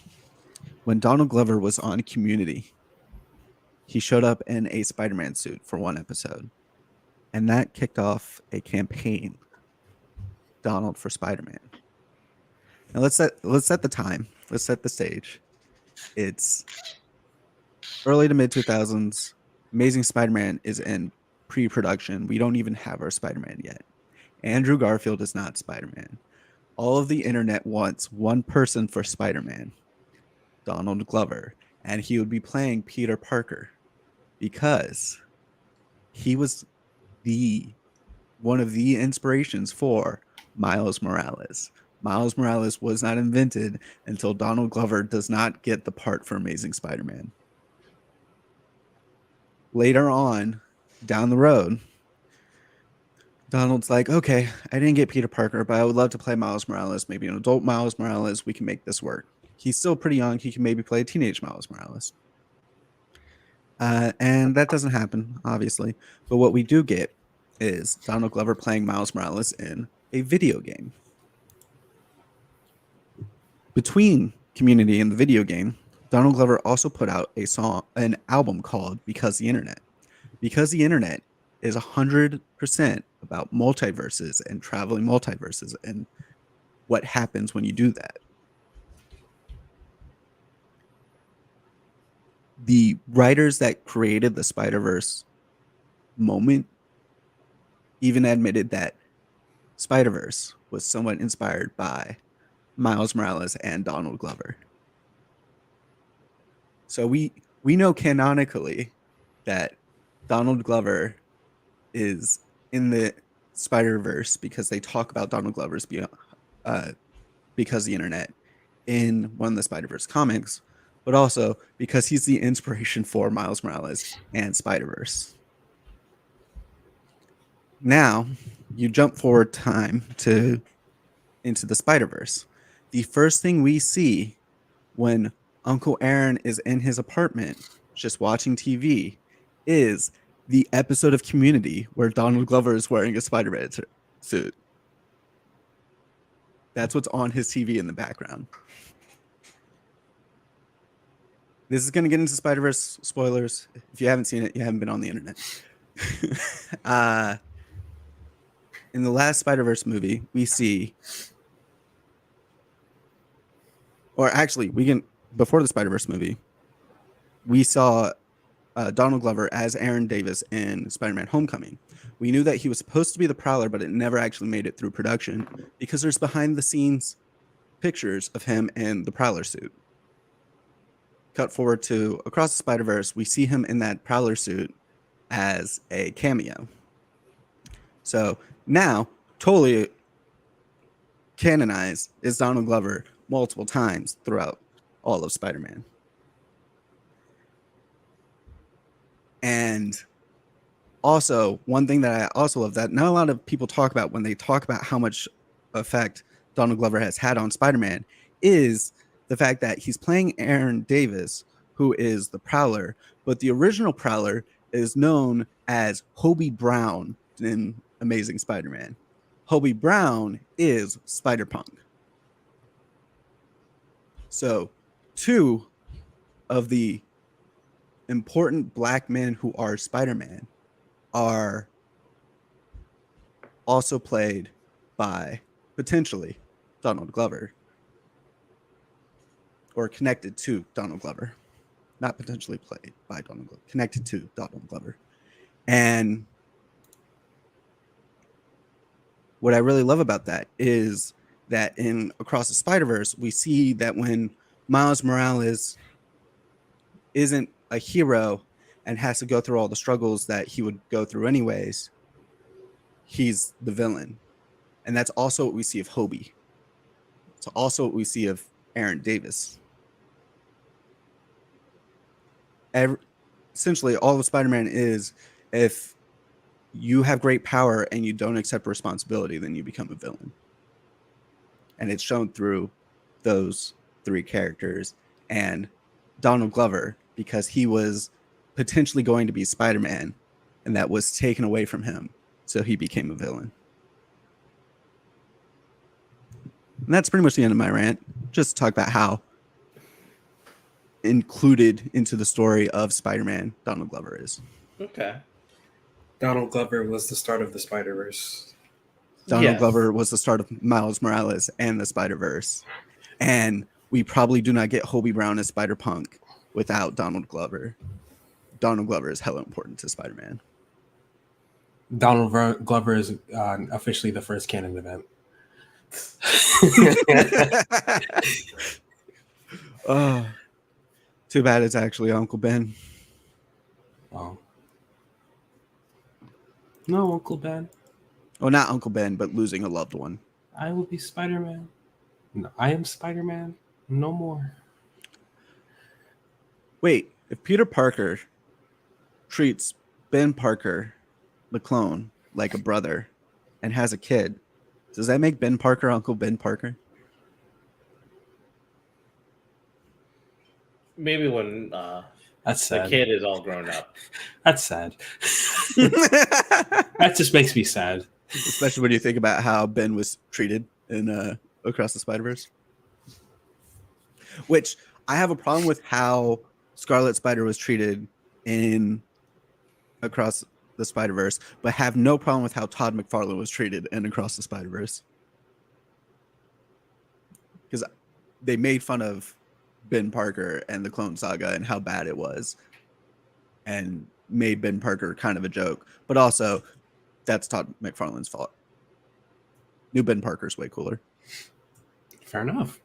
[SPEAKER 2] when Donald Glover was on Community, he showed up in a Spider-Man suit for one episode. And that kicked off a campaign, Donald for Spider-Man. Now let's set the time. Let's set the stage. It's early to mid 2000s. Amazing Spider-Man is in pre-production. We don't even have our Spider-Man yet. Andrew Garfield is not Spider-Man. All of the internet wants one person for Spider-Man, Donald Glover, and he would be playing Peter Parker because he was one of the inspirations for Miles Morales. Miles Morales was not invented until Donald Glover does not get the part for Amazing Spider-Man. Later on, down the road, Donald's like, okay, I didn't get Peter Parker, but I would love to play Miles Morales, maybe an adult Miles Morales. We can make this work. He's still pretty young. He can maybe play a teenage Miles Morales. And that doesn't happen, obviously. But what we do get is Donald Glover playing Miles Morales in a video game. Between Community and the video game, Donald Glover also put out an album called Because the Internet. Because the Internet is 100% about multiverses and traveling multiverses and what happens when you do that. The writers that created the Spider-Verse moment even admitted that Spider-Verse was somewhat inspired by Miles Morales and Donald Glover. So we know canonically that Donald Glover is in the Spider-Verse because they talk about Donald Glover's Because the Internet in one of the Spider-Verse comics, but also because he's the inspiration for Miles Morales and Spider-Verse. Now, you jump forward time into the Spider-Verse. The first thing we see when Uncle Aaron is in his apartment just watching TV is the episode of Community where Donald Glover is wearing a Spider-Man suit. That's what's on his TV in the background. This is going to get into Spider-Verse spoilers. If you haven't seen it, you haven't been on the internet. In the last Spider-Verse movie, we see, or actually, before the Spider-Verse movie, we saw Donald Glover as Aaron Davis in Spider-Man Homecoming. We knew that he was supposed to be the Prowler, but it never actually made it through production because there's behind-the-scenes pictures of him in the Prowler suit. Cut forward to Across the Spider-Verse, we see him in that Prowler suit as a cameo. So now, totally canonized is Donald Glover multiple times throughout all of Spider-Man. And also, one thing that I also love that not a lot of people talk about when they talk about how much effect Donald Glover has had on Spider-Man is the fact that he's playing Aaron Davis, who is the Prowler, but the original Prowler is known as Hobie Brown in Amazing Spider-Man. Hobie Brown is Spider-Punk. So, two of the important black men who are Spider-Man are also played by, potentially, Donald Glover. Or connected to Donald Glover. Not potentially played by Donald Glover. Connected to Donald Glover. And what I really love about that is that in Across the Spider-Verse, we see that when Miles Morales isn't a hero and has to go through all the struggles that he would go through anyways, he's the villain. And that's also what we see of Hobie. It's also what we see of Aaron Davis. Essentially, all of Spider-Man is, if you have great power and you don't accept responsibility, then you become a villain. And it's shown through those three characters and Donald Glover, because he was potentially going to be Spider-Man and that was taken away from him. So he became a villain. And that's pretty much the end of my rant. Just talk about how included into the story of Spider-Man Donald Glover is.
[SPEAKER 1] Okay.
[SPEAKER 4] Donald Glover was the start of the Spider-Verse.
[SPEAKER 2] Donald
[SPEAKER 1] Yes.
[SPEAKER 2] Glover was the start of Miles Morales and the Spider-Verse. And we probably do not get Hobie Brown as Spider-Punk without Donald Glover. Donald Glover is hella important to Spider-Man.
[SPEAKER 3] Donald Glover is officially the first canon event.
[SPEAKER 2] Oh, too bad it's actually Uncle Ben.
[SPEAKER 3] Oh. No, Uncle Ben.
[SPEAKER 2] Oh, not Uncle Ben, but losing a loved one.
[SPEAKER 3] I will be Spider-Man. No, I am Spider-Man. No more.
[SPEAKER 2] Wait, if Peter Parker treats Ben Parker, the clone, like a brother and has a kid, does that make Ben Parker Uncle Ben Parker?
[SPEAKER 1] Maybe when
[SPEAKER 3] That's
[SPEAKER 1] the
[SPEAKER 3] sad.
[SPEAKER 1] kid is all grown up.
[SPEAKER 3] That's sad. That just makes me sad.
[SPEAKER 2] Especially when you think about how Ben was treated in Across the Spider-Verse. Which I have a problem with how Scarlet Spider was treated in Across the Spider-Verse, but have no problem with how Todd McFarlane was treated in Across the Spider-Verse. Because they made fun of Ben Parker and the Clone Saga and how bad it was, and made Ben Parker kind of a joke. But also, that's Todd McFarlane's fault. New Ben Parker's way cooler.
[SPEAKER 3] Fair enough.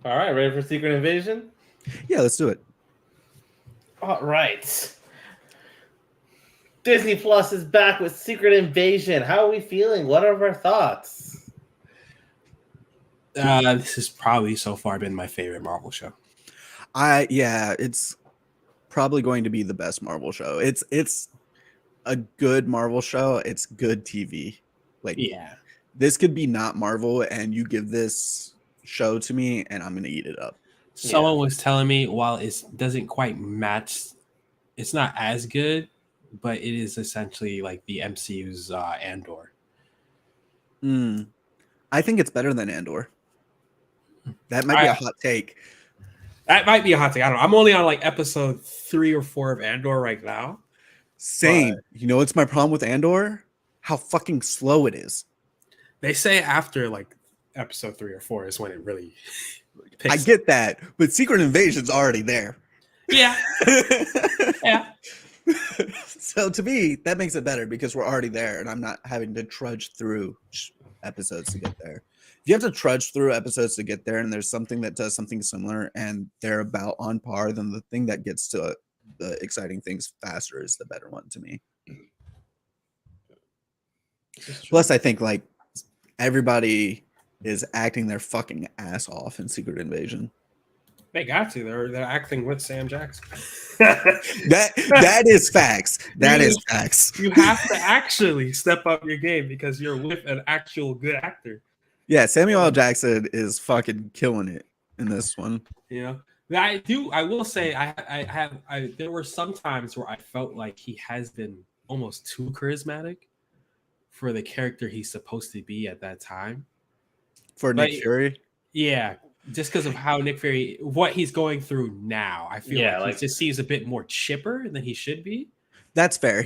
[SPEAKER 1] All right, ready for Secret Invasion?
[SPEAKER 2] Yeah, let's do it.
[SPEAKER 1] All right. Disney Plus is back with Secret Invasion. How are we feeling? What are our thoughts?
[SPEAKER 3] This has probably so far been my favorite Marvel show.
[SPEAKER 2] It's probably going to be the best Marvel show. It's a good Marvel show. It's good TV. Like,
[SPEAKER 3] Yeah.
[SPEAKER 2] this could be not Marvel, and you give this show to me, and I'm gonna eat it up.
[SPEAKER 3] Someone was telling me while it doesn't quite match, it's not as good, but it is essentially like the MCU's Andor.
[SPEAKER 2] I think it's better than Andor. That might be a hot take.
[SPEAKER 3] That might be a hot take. I don't know. I'm only on like episode 3 or 4 of Andor right now.
[SPEAKER 2] Same. You know what's my problem with Andor? How fucking slow it is.
[SPEAKER 3] They say after like episode 3 or 4 is when it really picks
[SPEAKER 2] I get that, but Secret Invasion's already there.
[SPEAKER 3] Yeah. Yeah.
[SPEAKER 2] So to me, that makes it better because we're already there and I'm not having to trudge through episodes to get there. If you have to trudge through episodes to get there and there's something that does something similar and they're about on par, then the thing that gets to the exciting things faster is the better one to me. Plus, I think like everybody is acting their fucking ass off in Secret Invasion.
[SPEAKER 3] They got to. They're acting with Sam Jackson.
[SPEAKER 2] That is facts. That is facts.
[SPEAKER 3] You have to actually step up your game because you're with an actual good actor.
[SPEAKER 2] Yeah, Samuel L. Jackson is fucking killing it in this one.
[SPEAKER 3] You know, I will say, there were some times where I felt like he has been almost too charismatic for the character he's supposed to be at that time.
[SPEAKER 2] For Nick Fury?
[SPEAKER 3] Yeah, just because of how Nick Fury, what he's going through now, I feel like he just seems a bit more chipper than he should be.
[SPEAKER 2] That's fair.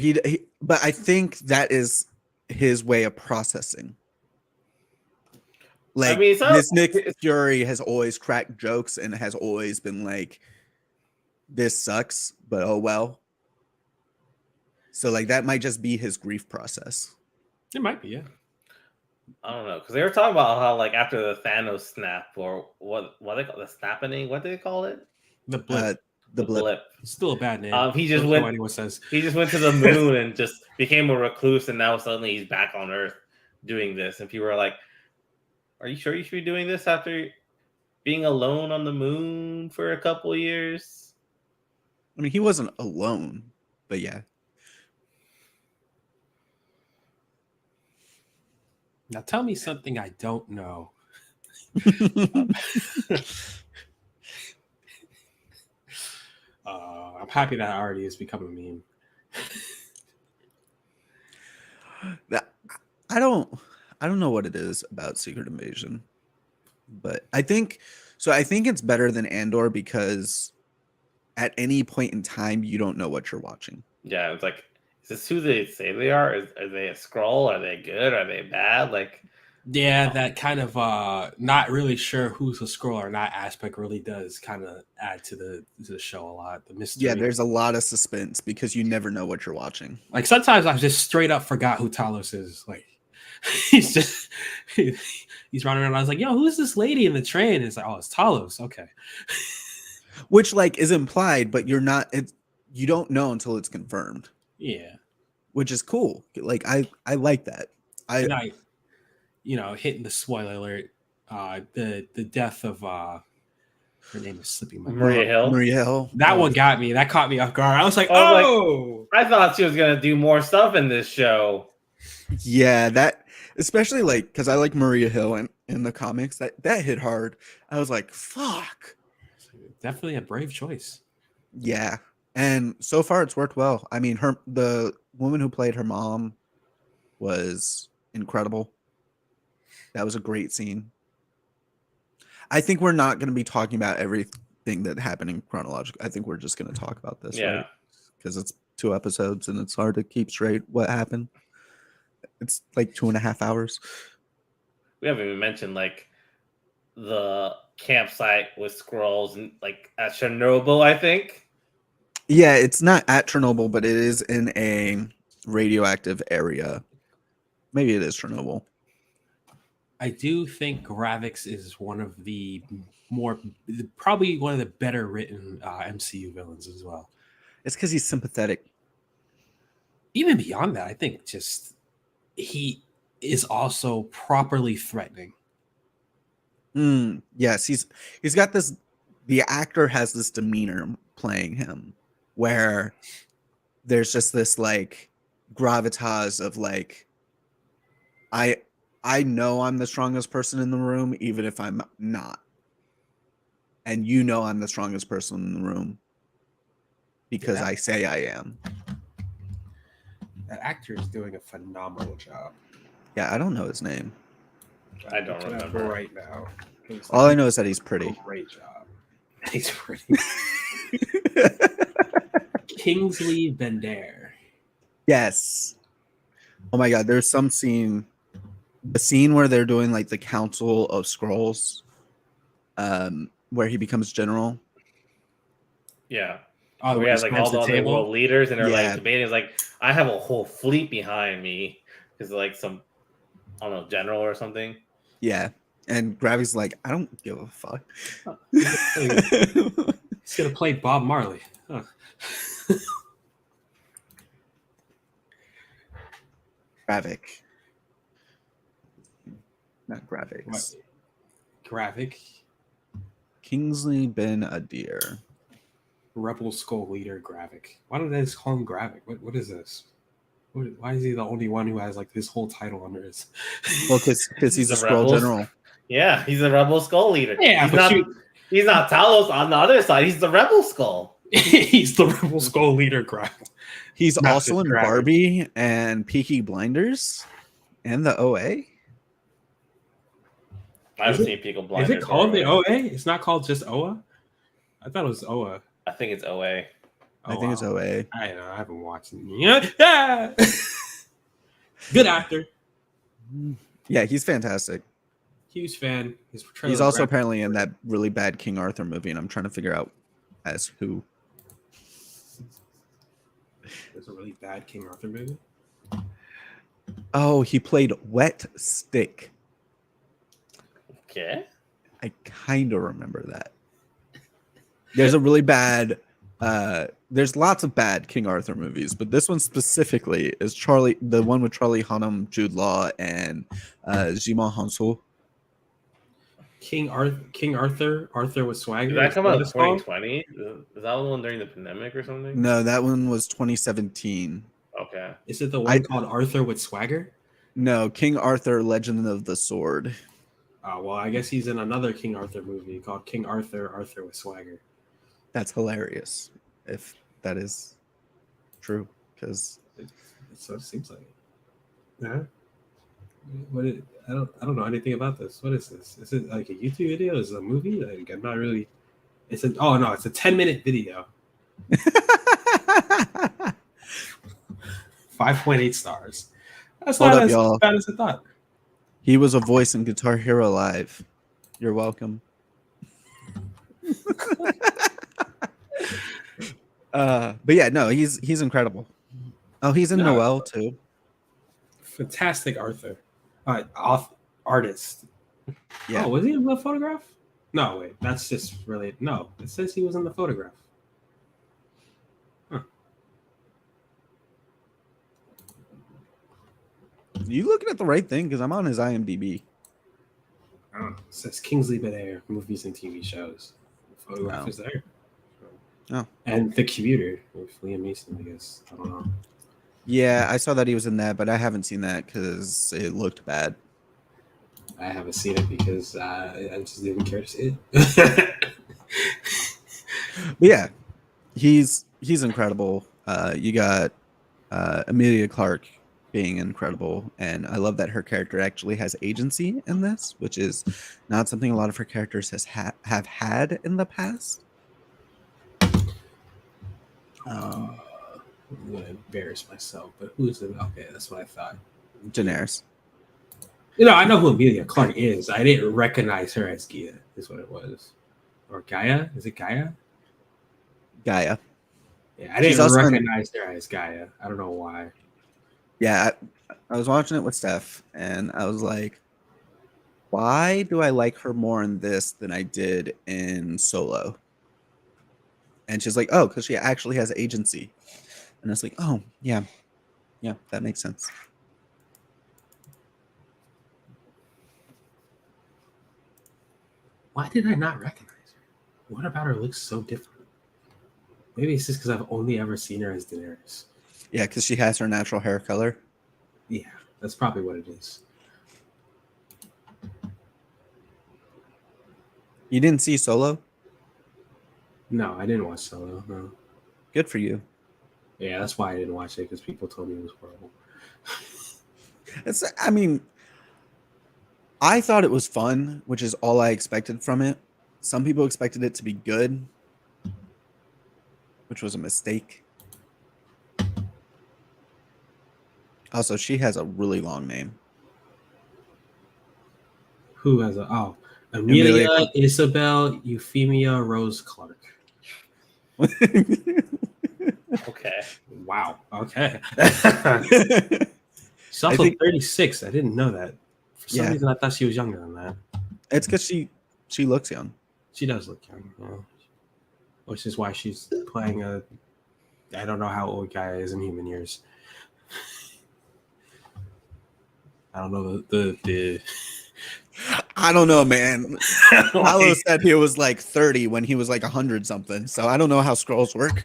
[SPEAKER 2] But I think that is his way of processing. Like, this Nick Fury has always cracked jokes and has always been like, this sucks, but oh well. So like that might just be his grief process.
[SPEAKER 3] It might be, yeah.
[SPEAKER 1] I don't know, because they were talking about how like after the Thanos snap or what they call the snapping, what do they call it?
[SPEAKER 2] The blip.
[SPEAKER 3] Still a bad name.
[SPEAKER 1] He just went.
[SPEAKER 3] Anyone says
[SPEAKER 1] He just went to the moon and just became a recluse, and now suddenly he's back on Earth. doing this, and people are like, "Are you sure you should be doing this after being alone on the moon for a couple years?"
[SPEAKER 2] I mean, he wasn't alone, but yeah.
[SPEAKER 3] Now tell me something I don't know. I'm happy that already has become a meme.
[SPEAKER 2] I don't know what it is about Secret Invasion, but I think it's better than Andor because at any point in time you don't know what you're watching.
[SPEAKER 1] Yeah, it's like, is this who they say they are? Are they a Skrull? Are they good? Are they bad? Like,
[SPEAKER 3] Yeah, that kind of not really sure who's a Skrull or not aspect really does kind of add to the show a lot. The mystery.
[SPEAKER 2] Yeah, there's a lot of suspense because you never know what you're watching.
[SPEAKER 3] Like sometimes I just straight up forgot who Talos is. Like he's just he's running around. I was like, yo, who's this lady in the train? It's like, oh, it's Talos. Okay.
[SPEAKER 2] Which like is implied, but you don't know until it's confirmed.
[SPEAKER 3] Yeah.
[SPEAKER 2] Which is cool. Like I like that.
[SPEAKER 3] Hitting the spoiler alert, the death of her name is slipping my mind.
[SPEAKER 1] Maria Hill.
[SPEAKER 2] Maria Hill.
[SPEAKER 3] That one got me. That caught me off guard. I was like,
[SPEAKER 1] I thought she was gonna do more stuff in this show.
[SPEAKER 2] Yeah, that especially like because I like Maria Hill in the comics. That hit hard. I was like, fuck.
[SPEAKER 3] Definitely a brave choice.
[SPEAKER 2] Yeah. And so far it's worked well. I mean, the woman who played her mom was incredible. That was a great scene. I think we're not going to be talking about everything that happened in chronological. I think we're just going to talk about this, right? Because it's 2 episodes and it's hard to keep straight what happened. It's like 2.5 hours.
[SPEAKER 1] We haven't even mentioned like the campsite with Skrulls and like at Chernobyl, I think.
[SPEAKER 2] Yeah, it's not at Chernobyl, but it is in a radioactive area. Maybe it is Chernobyl.
[SPEAKER 3] I do think Gravix is one of the probably one of the better written MCU villains as well.
[SPEAKER 2] It's because he's sympathetic.
[SPEAKER 3] Even beyond that, I think just he is also properly threatening.
[SPEAKER 2] Yes, he's got this. The actor has this demeanor playing him, where there's just this like gravitas of like, I know I'm the strongest person in the room, even if I'm not. And you know I'm the strongest person in the room because I say I am.
[SPEAKER 3] That actor is doing a phenomenal job.
[SPEAKER 2] Yeah, I don't know his name.
[SPEAKER 1] I don't remember
[SPEAKER 3] right now.
[SPEAKER 2] All I know is that he's pretty.
[SPEAKER 3] Great job. He's pretty. Kingsley Bender.
[SPEAKER 2] Yes. Oh my God, there's some scene. The scene where they're doing like the Council of Skrulls, where he becomes general.
[SPEAKER 1] Yeah.
[SPEAKER 3] Oh,
[SPEAKER 1] we had like all the other world leaders and they're
[SPEAKER 2] Yeah.
[SPEAKER 1] like debating. It's like, I have a whole fleet behind me because like some, I don't know, general or something.
[SPEAKER 2] Yeah. And Gravy's like, I don't give a fuck.
[SPEAKER 3] He's gonna play Bob Marley. Huh.
[SPEAKER 2] Gravik. Not Gravix.
[SPEAKER 3] Gravik.
[SPEAKER 2] Kingsley Ben Adir.
[SPEAKER 3] Rebel Skull Leader Gravik. Why don't they just call him Gravik? What is this? Why is he the only one who has like this whole title under his?
[SPEAKER 2] Well, because he's a Skrull
[SPEAKER 1] Rebels.
[SPEAKER 2] general.
[SPEAKER 1] Yeah, he's a Rebel Skull leader.
[SPEAKER 3] Yeah,
[SPEAKER 1] he's not Talos on the other side. He's the Rebel Skull.
[SPEAKER 3] He's the Rebel Skull Leader Gravik.
[SPEAKER 2] He's
[SPEAKER 3] Not
[SPEAKER 2] also
[SPEAKER 3] just
[SPEAKER 2] in
[SPEAKER 3] Gravik.
[SPEAKER 2] Barbie and Peaky Blinders and the OA.
[SPEAKER 1] I haven't
[SPEAKER 3] Is
[SPEAKER 1] seen Peaky
[SPEAKER 3] Is
[SPEAKER 1] Blinders.
[SPEAKER 3] it called the OA? It's not called just OA? I thought it was OA.
[SPEAKER 1] I think it's OA.
[SPEAKER 2] I think it's OA.
[SPEAKER 3] I don't know. I haven't watched it. Yeah. Good actor.
[SPEAKER 2] Yeah, he's fantastic.
[SPEAKER 3] Huge fan. His portrayal
[SPEAKER 2] He's
[SPEAKER 3] of
[SPEAKER 2] also
[SPEAKER 3] Gravik-
[SPEAKER 2] apparently in that really bad King Arthur movie, and I'm trying to figure out as who.
[SPEAKER 3] There's a really bad King Arthur movie.
[SPEAKER 2] Oh, he played Wet Stick.
[SPEAKER 1] Okay.
[SPEAKER 2] I kind of remember that. There's a really bad There's lots of bad King Arthur movies, but this one specifically is the one with Charlie Hunnam, Jude Law, and Jimon Hansu.
[SPEAKER 3] King Arthur, Arthur with swagger.
[SPEAKER 1] Did that
[SPEAKER 3] Is
[SPEAKER 1] come
[SPEAKER 3] that
[SPEAKER 1] out
[SPEAKER 3] what
[SPEAKER 1] in
[SPEAKER 3] it's called?
[SPEAKER 1] 2020? Is that the one during the pandemic or something?
[SPEAKER 2] No, that one was 2017.
[SPEAKER 1] Okay.
[SPEAKER 3] Is it the one called Arthur with swagger?
[SPEAKER 2] No, King Arthur, Legend of the Sword.
[SPEAKER 3] Oh, well, I guess he's in another King Arthur movie called King Arthur, Arthur with swagger.
[SPEAKER 2] That's hilarious, if that is true, because
[SPEAKER 3] That's what it seems like. Yeah. I don't know anything about this. What is this? Is it like a YouTube video? Is it a movie? Like, I'm not really. It's a 10-minute video. 5.8 stars. That's
[SPEAKER 2] Hold
[SPEAKER 3] not
[SPEAKER 2] up,
[SPEAKER 3] as
[SPEAKER 2] y'all.
[SPEAKER 3] bad as I thought.
[SPEAKER 2] He was a voice in Guitar Hero Live. You're welcome. But yeah, no, he's incredible. Oh, he's in
[SPEAKER 3] No.
[SPEAKER 2] Noel too.
[SPEAKER 3] Fantastic Arthur. Artist.
[SPEAKER 2] Yeah.
[SPEAKER 3] Oh, was he in the photograph? No, wait. That's just really no. It says he was in the photograph.
[SPEAKER 2] You looking at the right thing? Because I'm on his IMDb.
[SPEAKER 3] I don't know. It says Kingsley Benair, movies and TV shows. The photograph
[SPEAKER 2] No.
[SPEAKER 3] is there.
[SPEAKER 2] Oh.
[SPEAKER 3] And The Commuter with Liam Neeson, I guess. I don't know.
[SPEAKER 2] Yeah, I saw that he was in that, but I haven't seen that because it looked bad.
[SPEAKER 3] I haven't seen it because I just didn't care to see it.
[SPEAKER 2] But yeah, he's incredible. You got Amelia Clark being incredible, and I love that her character actually has agency in this, which is not something a lot of her characters have had in the past.
[SPEAKER 3] I'm gonna embarrass myself, but who's it? Okay, that's what I thought.
[SPEAKER 2] Daenerys.
[SPEAKER 3] You know, I know who Amelia Clark is. I didn't recognize her as Gia, is what it was. Or Gaia? Is it Gaia?
[SPEAKER 2] Gaia.
[SPEAKER 3] Yeah, I
[SPEAKER 2] She's
[SPEAKER 3] didn't
[SPEAKER 2] also in-
[SPEAKER 3] recognize her as Gaia. I don't know why.
[SPEAKER 2] Yeah, I was watching it with Steph, and I was like, why do I like her more in this than I did in Solo? And she's like, oh, because she actually has agency. And I was like, oh, yeah, that makes sense.
[SPEAKER 3] Why did I not recognize her? What about her looks so different? Maybe it's just because I've only ever seen her as Daenerys.
[SPEAKER 2] Yeah, because she has her natural hair color.
[SPEAKER 3] Yeah, that's probably what it is.
[SPEAKER 2] You didn't see Solo?
[SPEAKER 3] No, I didn't watch Solo. No.
[SPEAKER 2] Good for you.
[SPEAKER 3] Yeah, that's why I didn't watch it, because people told me it was horrible.
[SPEAKER 2] I mean, I thought it was fun, which is all I expected from it. Some people expected it to be good, which was a mistake. Also, she has a really long name.
[SPEAKER 3] Who has Amelia
[SPEAKER 2] Amelia.
[SPEAKER 3] Isabel Euphemia Rose Clark.
[SPEAKER 1] Okay.
[SPEAKER 3] Wow. Okay.
[SPEAKER 2] It's
[SPEAKER 3] She's also
[SPEAKER 2] think-
[SPEAKER 3] 36. I didn't know that. For some
[SPEAKER 2] Yeah.
[SPEAKER 3] reason, I thought she was younger than that.
[SPEAKER 2] because she looks young.
[SPEAKER 3] She does look young, yeah. Which is why she's playing a. I don't know how old Gaia is in human years. I don't know the
[SPEAKER 2] I don't know, man.
[SPEAKER 3] like,
[SPEAKER 2] Paolo said he was like 30 when he was like 100 something. So I don't know how scrolls work.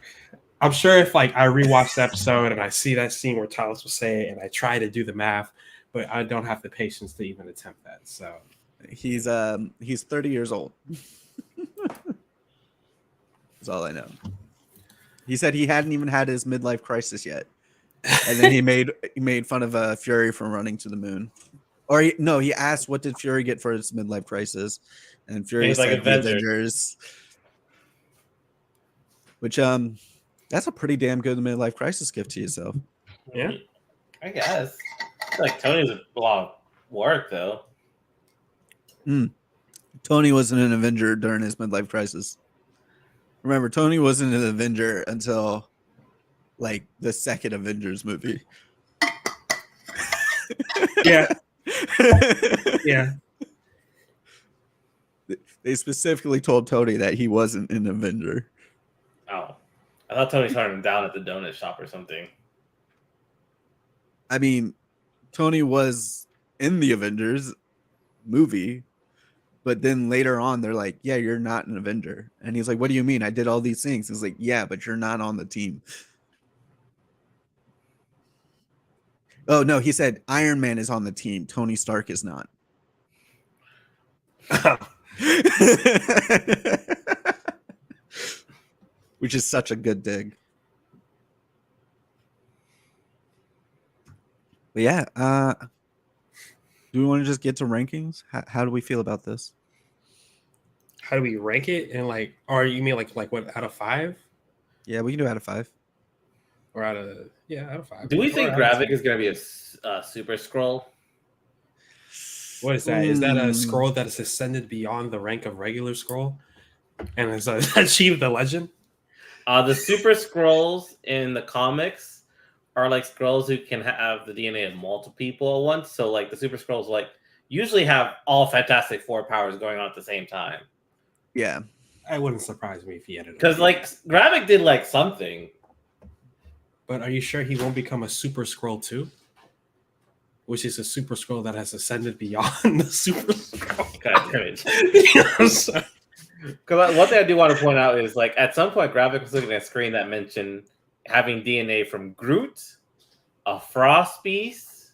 [SPEAKER 3] I'm sure if like I rewatch the episode and I see that scene where Talos will say it and I try to do the math, but I don't have the patience to even attempt that. So
[SPEAKER 2] He's 30 years old. That's all I know. He said he hadn't even had his midlife crisis yet. And then he made fun of Fury for running to the moon. Or he asked what did Fury get for his midlife crisis, and Fury
[SPEAKER 1] He's
[SPEAKER 2] said
[SPEAKER 1] like
[SPEAKER 2] the
[SPEAKER 1] Avengers.
[SPEAKER 2] Avengers. Which that's a pretty damn good midlife crisis gift to yourself.
[SPEAKER 3] Yeah.
[SPEAKER 1] I guess. I feel like Tony's a lot of work though.
[SPEAKER 2] Tony wasn't an Avenger during his midlife crisis. Remember, Tony wasn't an Avenger until like the second Avengers movie.
[SPEAKER 3] yeah, yeah.
[SPEAKER 2] They specifically told Tony that he wasn't an Avenger.
[SPEAKER 1] Oh. I thought Tony turned him down at the donut shop or something.
[SPEAKER 2] I mean, Tony was in the Avengers movie, but then later on they're like, yeah, you're not an Avenger. And he's like, what do you mean? I did all these things. He's like, yeah, but you're not on the team. Oh, no, he said Iron Man is on the team. Tony Stark is not. Which is such a good dig. But yeah, do we want to just get to rankings? How do we feel about this?
[SPEAKER 3] How do we rank it? And like, or you mean like what, out of 5?
[SPEAKER 2] Yeah, we can do out of 5.
[SPEAKER 3] Or out of out of 5.
[SPEAKER 1] Do we
[SPEAKER 3] Or
[SPEAKER 1] think
[SPEAKER 3] out of
[SPEAKER 1] Gravik
[SPEAKER 3] 10?
[SPEAKER 1] is going to be a Super Scroll?
[SPEAKER 3] What is that? Is that a scroll that is ascended beyond the rank of regular scroll and has achieved the legend?
[SPEAKER 1] The Super Scrolls in the comics are like scrolls who can have the DNA of multiple people at once. So like the Super Scrolls like usually have all Fantastic Four powers going on at the same time.
[SPEAKER 2] Yeah.
[SPEAKER 3] It wouldn't surprise me if he ended up.
[SPEAKER 1] Because like Gravik did like something.
[SPEAKER 3] But are you sure he won't become a Super Scroll too? Which is a Super Scroll that has ascended beyond the Super Scroll.
[SPEAKER 1] God damn it.
[SPEAKER 3] Yes.
[SPEAKER 1] Because one thing I do want to point out is like at some point Gravik was looking at a screen that mentioned having DNA from Groot, a Frost Beast,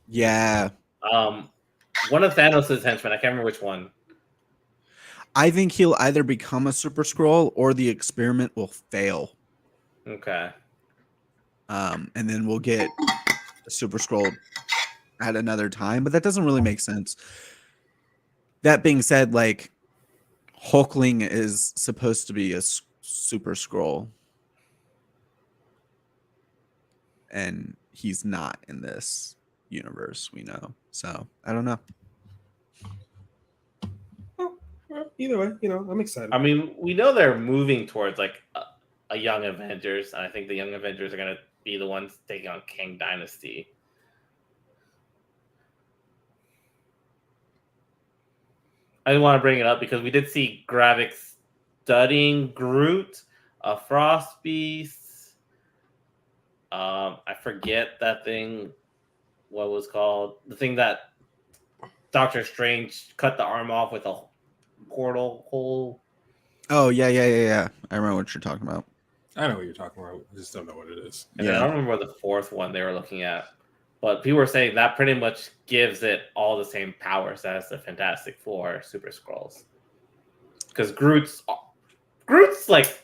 [SPEAKER 2] Yeah.
[SPEAKER 1] one of Thanos' henchmen. I can't remember which one.
[SPEAKER 2] I think he'll either become a Super Scroll or the experiment will fail.
[SPEAKER 1] Okay.
[SPEAKER 2] And then we'll get a Super Scroll at another time, but that doesn't really make sense. That being said, like Hulkling is supposed to be a Super Scroll, and he's not in this universe, we know. So I don't know.
[SPEAKER 3] Well, either way, I'm excited.
[SPEAKER 1] I mean, we know they're moving towards like a Young Avengers, and I think the Young Avengers are going to be the ones taking on Kang Dynasty. I didn't want to bring it up because we did see Gravik studying Groot, a Frost Beast. I forget that thing. What was called the thing that Doctor Strange cut the arm off with a portal hole.
[SPEAKER 2] Oh yeah. I remember what you're talking about.
[SPEAKER 3] I know what you're talking about. I just don't know what it is.
[SPEAKER 1] And then I don't remember the fourth one they were looking at. But people were saying that pretty much gives it all the same powers as the Fantastic Four Super Scrolls. Because Groot's like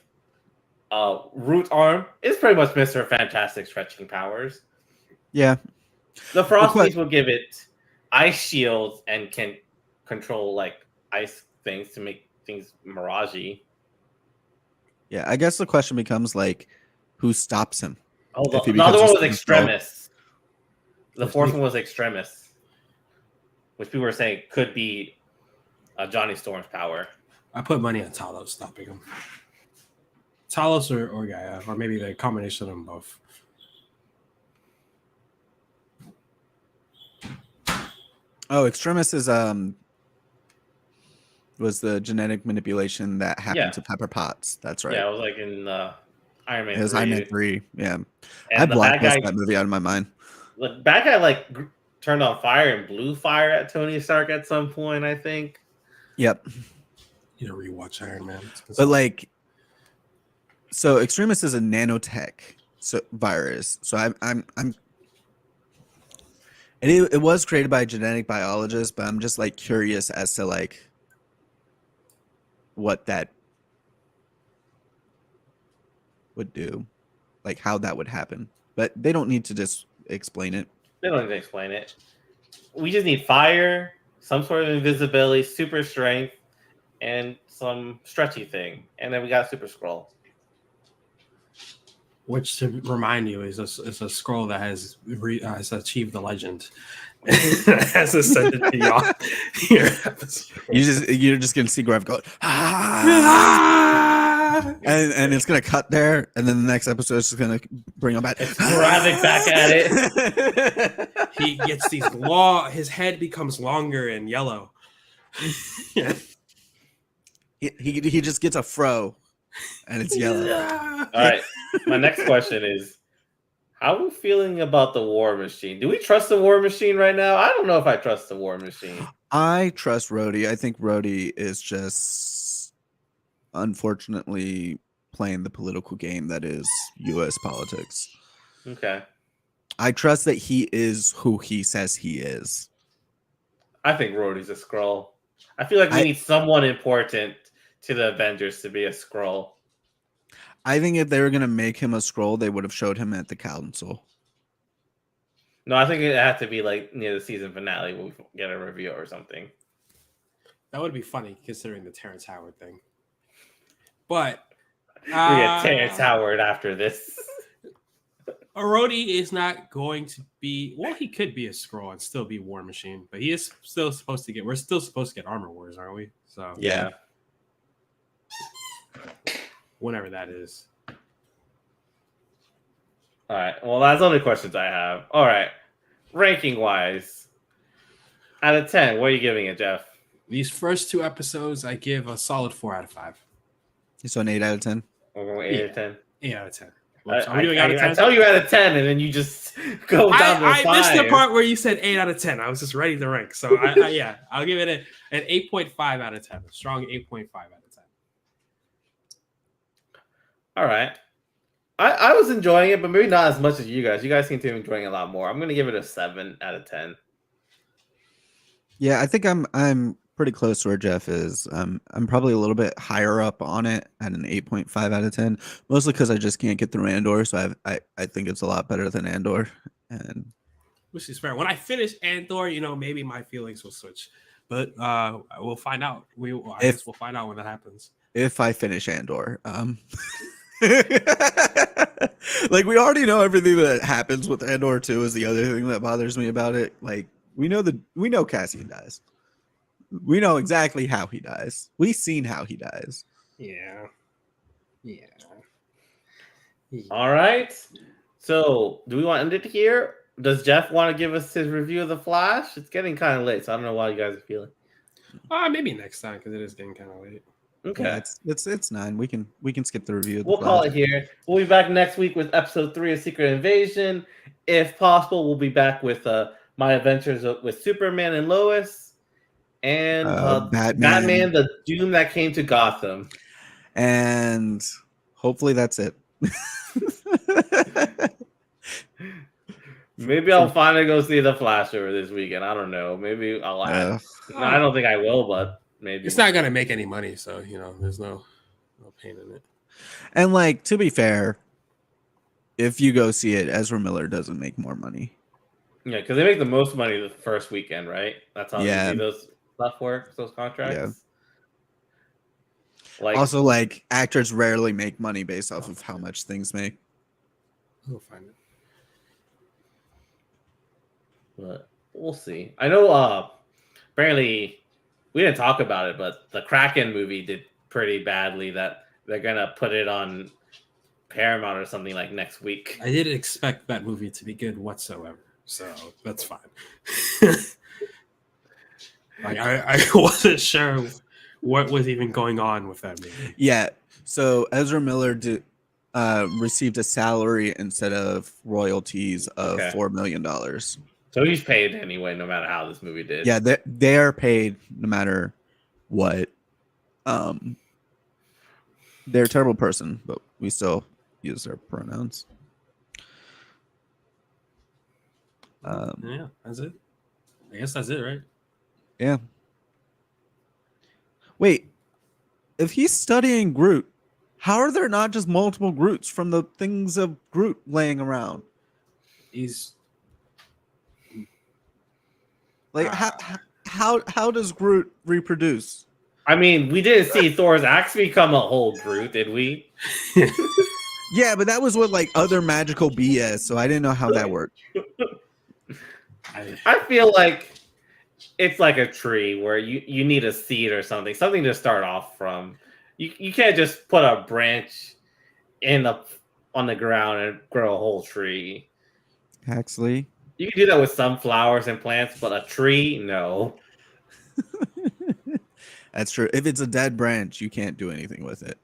[SPEAKER 1] root arm is pretty much Mr. Fantastic stretching powers.
[SPEAKER 2] Yeah.
[SPEAKER 1] The Frost Beast will give it ice shields and can control like ice things to make things mirage-y.
[SPEAKER 2] Yeah, I guess the question becomes like, who stops him?
[SPEAKER 1] Oh,
[SPEAKER 2] If he
[SPEAKER 1] the other one
[SPEAKER 2] becomes
[SPEAKER 1] was
[SPEAKER 2] a Super Scroll.
[SPEAKER 1] Extremis. The fourth one was Extremis, which people were saying could be Johnny Storm's power.
[SPEAKER 3] I put money on Talos stopping him. Talos or Gaia, or maybe the combination of them both.
[SPEAKER 2] Oh, Extremis is was the genetic manipulation that happened to Pepper Potts. That's right.
[SPEAKER 1] Yeah, it was like in Iron Man.
[SPEAKER 2] It was
[SPEAKER 1] 3.
[SPEAKER 2] Iron Man 3. Yeah.
[SPEAKER 1] And
[SPEAKER 2] I
[SPEAKER 1] the bad
[SPEAKER 2] blacklisted
[SPEAKER 1] guy,
[SPEAKER 2] that movie out of my mind.
[SPEAKER 1] the bad guy like turned on fire and blew fire at Tony Stark at some point, I think.
[SPEAKER 2] Yep.
[SPEAKER 3] You know, rewatch Iron Man.
[SPEAKER 2] But like, so Extremis is a nanotech virus. So I'm and it was created by a genetic biologist, but I'm just like curious as to like what that would do, like how that would happen. But they don't need to just explain it.
[SPEAKER 1] They don't need to explain it. We just need fire, some sort of invisibility, super strength, and some stretchy thing, and then we got Super Scroll.
[SPEAKER 3] Which, to remind you, is a scroll that has achieved the legend, has ascended beyond your episode.
[SPEAKER 2] You're just gonna see Grav go, and it's gonna cut there, and then the next episode is just gonna bring him back.
[SPEAKER 1] It's Gravik back at it.
[SPEAKER 3] He gets these his head becomes longer and yellow. Yeah.
[SPEAKER 2] He just gets a fro. and it's yellow.
[SPEAKER 3] Yeah.
[SPEAKER 1] All right. My next question is, how are we feeling about the War Machine? Do we trust the War Machine right now? I don't know if I trust the War Machine.
[SPEAKER 2] I trust Rhodey. I think Rhodey is just unfortunately playing the political game that is U.S. politics.
[SPEAKER 1] Okay.
[SPEAKER 2] I trust that he is who he says he is.
[SPEAKER 1] I think Rhodey's a Skrull. I feel like we need someone important to the Avengers to be a Skrull.
[SPEAKER 2] I think if they were going to make him a Skrull, they would have showed him at the council.
[SPEAKER 1] No, I think it had to be like near the season finale when we get a review or something.
[SPEAKER 3] That would be funny considering the Terrence Howard thing. But
[SPEAKER 1] We get Terrence Howard after this.
[SPEAKER 3] Rhodey is not going to be. Well, he could be a Skrull and still be War Machine, but he is still supposed to get. We're still supposed to get Armor Wars, aren't we? So
[SPEAKER 1] Yeah.
[SPEAKER 3] whenever that is.
[SPEAKER 1] All right. Well, that's the only questions I have. All right. Ranking wise, out of 10, what are you giving it, Jeff?
[SPEAKER 3] These first 2 episodes, I give a solid 4 out of 5.
[SPEAKER 2] So an 8 out of 10.
[SPEAKER 1] We're going 8 out of 10.
[SPEAKER 3] 8 out of 10. Are we doing out of 10?
[SPEAKER 1] I tell you out of 10, and then you just go down to a 5.
[SPEAKER 3] I missed the part where you said 8 out of 10. I was just ready to rank. So, yeah, I'll give it an 8.5 out of 10. A strong 8.5 out of 10.
[SPEAKER 1] All right. I was enjoying it, but maybe not as much as you guys. You guys seem to be enjoying it a lot more. I'm going to give it a 7 out of 10.
[SPEAKER 2] Yeah, I think I'm pretty close to where Jeff is. I'm probably a little bit higher up on it at an 8.5 out of 10, mostly because I just can't get through Andor. So I think it's a lot better than Andor, and
[SPEAKER 3] Which is fair. When I finish Andor, maybe my feelings will switch. But we'll find out. I guess we'll find out when that happens.
[SPEAKER 2] if I finish Andor, like we already know everything that happens with Andor 2 is the other thing that bothers me about it. Like we know Cassian dies. We know exactly how he dies. We've seen how he dies.
[SPEAKER 3] Yeah.
[SPEAKER 1] All right. So, do we want to end it here? Does Jeff want to give us his review of The Flash? It's getting kind of late, so I don't know why you guys are feeling.
[SPEAKER 3] Maybe next time because it is getting kind of late.
[SPEAKER 1] Okay.
[SPEAKER 2] Yeah, it's 9. We can skip the review. Of the
[SPEAKER 1] We'll call
[SPEAKER 2] Flash.
[SPEAKER 1] it here. We'll be back next week with episode 3 of Secret Invasion. If possible, we'll be back with my adventures with Superman and Lois and Batman, the Doom that came to Gotham.
[SPEAKER 2] And hopefully that's it.
[SPEAKER 1] Maybe I'll finally go see The Flash over this weekend. I don't know. Maybe I'll add. No, I don't think I will, but maybe.
[SPEAKER 3] It's not going to make any money, so, there's no pain in it.
[SPEAKER 2] And like, to be fair, if you go see it, Ezra Miller doesn't make more money.
[SPEAKER 1] Yeah, because they make the most money the first weekend, right? That's how
[SPEAKER 2] Yeah.
[SPEAKER 1] you see those stuff work, those contracts.
[SPEAKER 2] Yeah.
[SPEAKER 1] Like,
[SPEAKER 2] Also, like, actors rarely make money based off of how much things make.
[SPEAKER 3] We'll find it.
[SPEAKER 1] but we'll see. I know apparently we didn't talk about it, but the Kraken movie did pretty badly that they're gonna put it on Paramount or something like next week.
[SPEAKER 3] I didn't expect that movie to be good whatsoever, so that's fine. Like I wasn't sure what was even going on with that movie.
[SPEAKER 2] Yeah. So Ezra Miller received a salary instead of royalties of $4 million.
[SPEAKER 1] So he's paid anyway, no matter how this movie did.
[SPEAKER 2] Yeah, they're paid no matter what. They're a terrible person, but we still use their pronouns.
[SPEAKER 3] Yeah, that's it. I guess that's it, right?
[SPEAKER 2] Yeah. Wait, if he's studying Groot, how are there not just multiple Groots from the things of Groot laying around?
[SPEAKER 3] He's
[SPEAKER 2] like, how does Groot reproduce?
[SPEAKER 1] I mean, we didn't see Thor's axe become a whole Groot, did we?
[SPEAKER 2] Yeah, but that was with like other magical BS, so I didn't know how that worked.
[SPEAKER 1] I feel like it's like a tree where you need a seed or something to start off from. You can't just put a branch on the ground and grow a whole tree.
[SPEAKER 2] Huxley.
[SPEAKER 1] You can do that with some flowers and plants, but a tree, no.
[SPEAKER 2] That's true. If it's a dead branch, you can't do anything with it.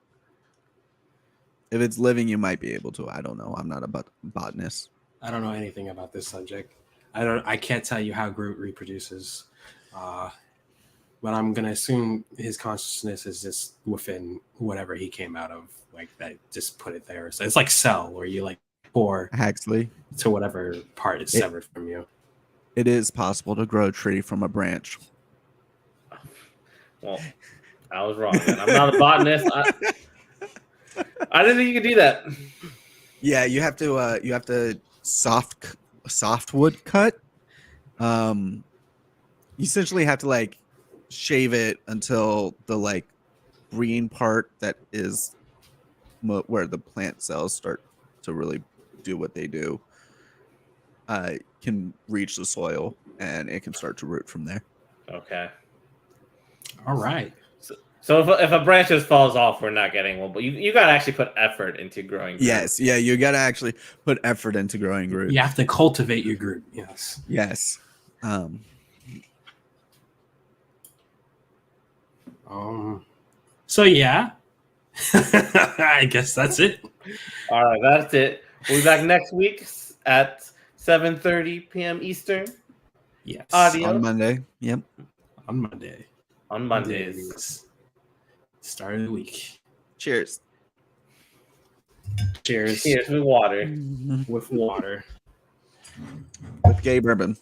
[SPEAKER 2] If it's living, you might be able to. I don't know. I'm not a botanist.
[SPEAKER 3] I don't know anything about this subject. I can't tell you how Groot reproduces. But I'm gonna assume his consciousness is just within whatever he came out of, like that. Just put it there. So it's like Cell, where you like pour
[SPEAKER 2] Huxley,
[SPEAKER 3] to whatever part is severed from you.
[SPEAKER 2] it is possible to grow a tree from a branch.
[SPEAKER 1] Well, I was wrong. Man. I'm not a botanist. I didn't think you could do that.
[SPEAKER 2] Yeah, you have to softwood cut. You essentially have to like shave it until the like green part that is where the plant cells start to really do what they do can reach the soil, and it can start to root from there.
[SPEAKER 1] Okay.
[SPEAKER 3] All right.
[SPEAKER 1] So if a branch just falls off, we're not getting one. But you got to actually put effort into growing. Groot.
[SPEAKER 2] Yes, yeah, you got to actually put effort into growing Groot.
[SPEAKER 3] You have to cultivate your Groot. Yes.
[SPEAKER 2] Yes.
[SPEAKER 3] So yeah, I guess that's it.
[SPEAKER 1] All right, that's it. We'll be back next week at 7:30 p.m. Eastern.
[SPEAKER 3] Yes.
[SPEAKER 1] Audio.
[SPEAKER 2] On Monday. Yep.
[SPEAKER 3] On Monday.
[SPEAKER 1] On Mondays.
[SPEAKER 3] Start of the week.
[SPEAKER 2] Cheers.
[SPEAKER 3] Cheers.
[SPEAKER 1] Cheers with water.
[SPEAKER 3] With water.
[SPEAKER 2] With gay bourbon.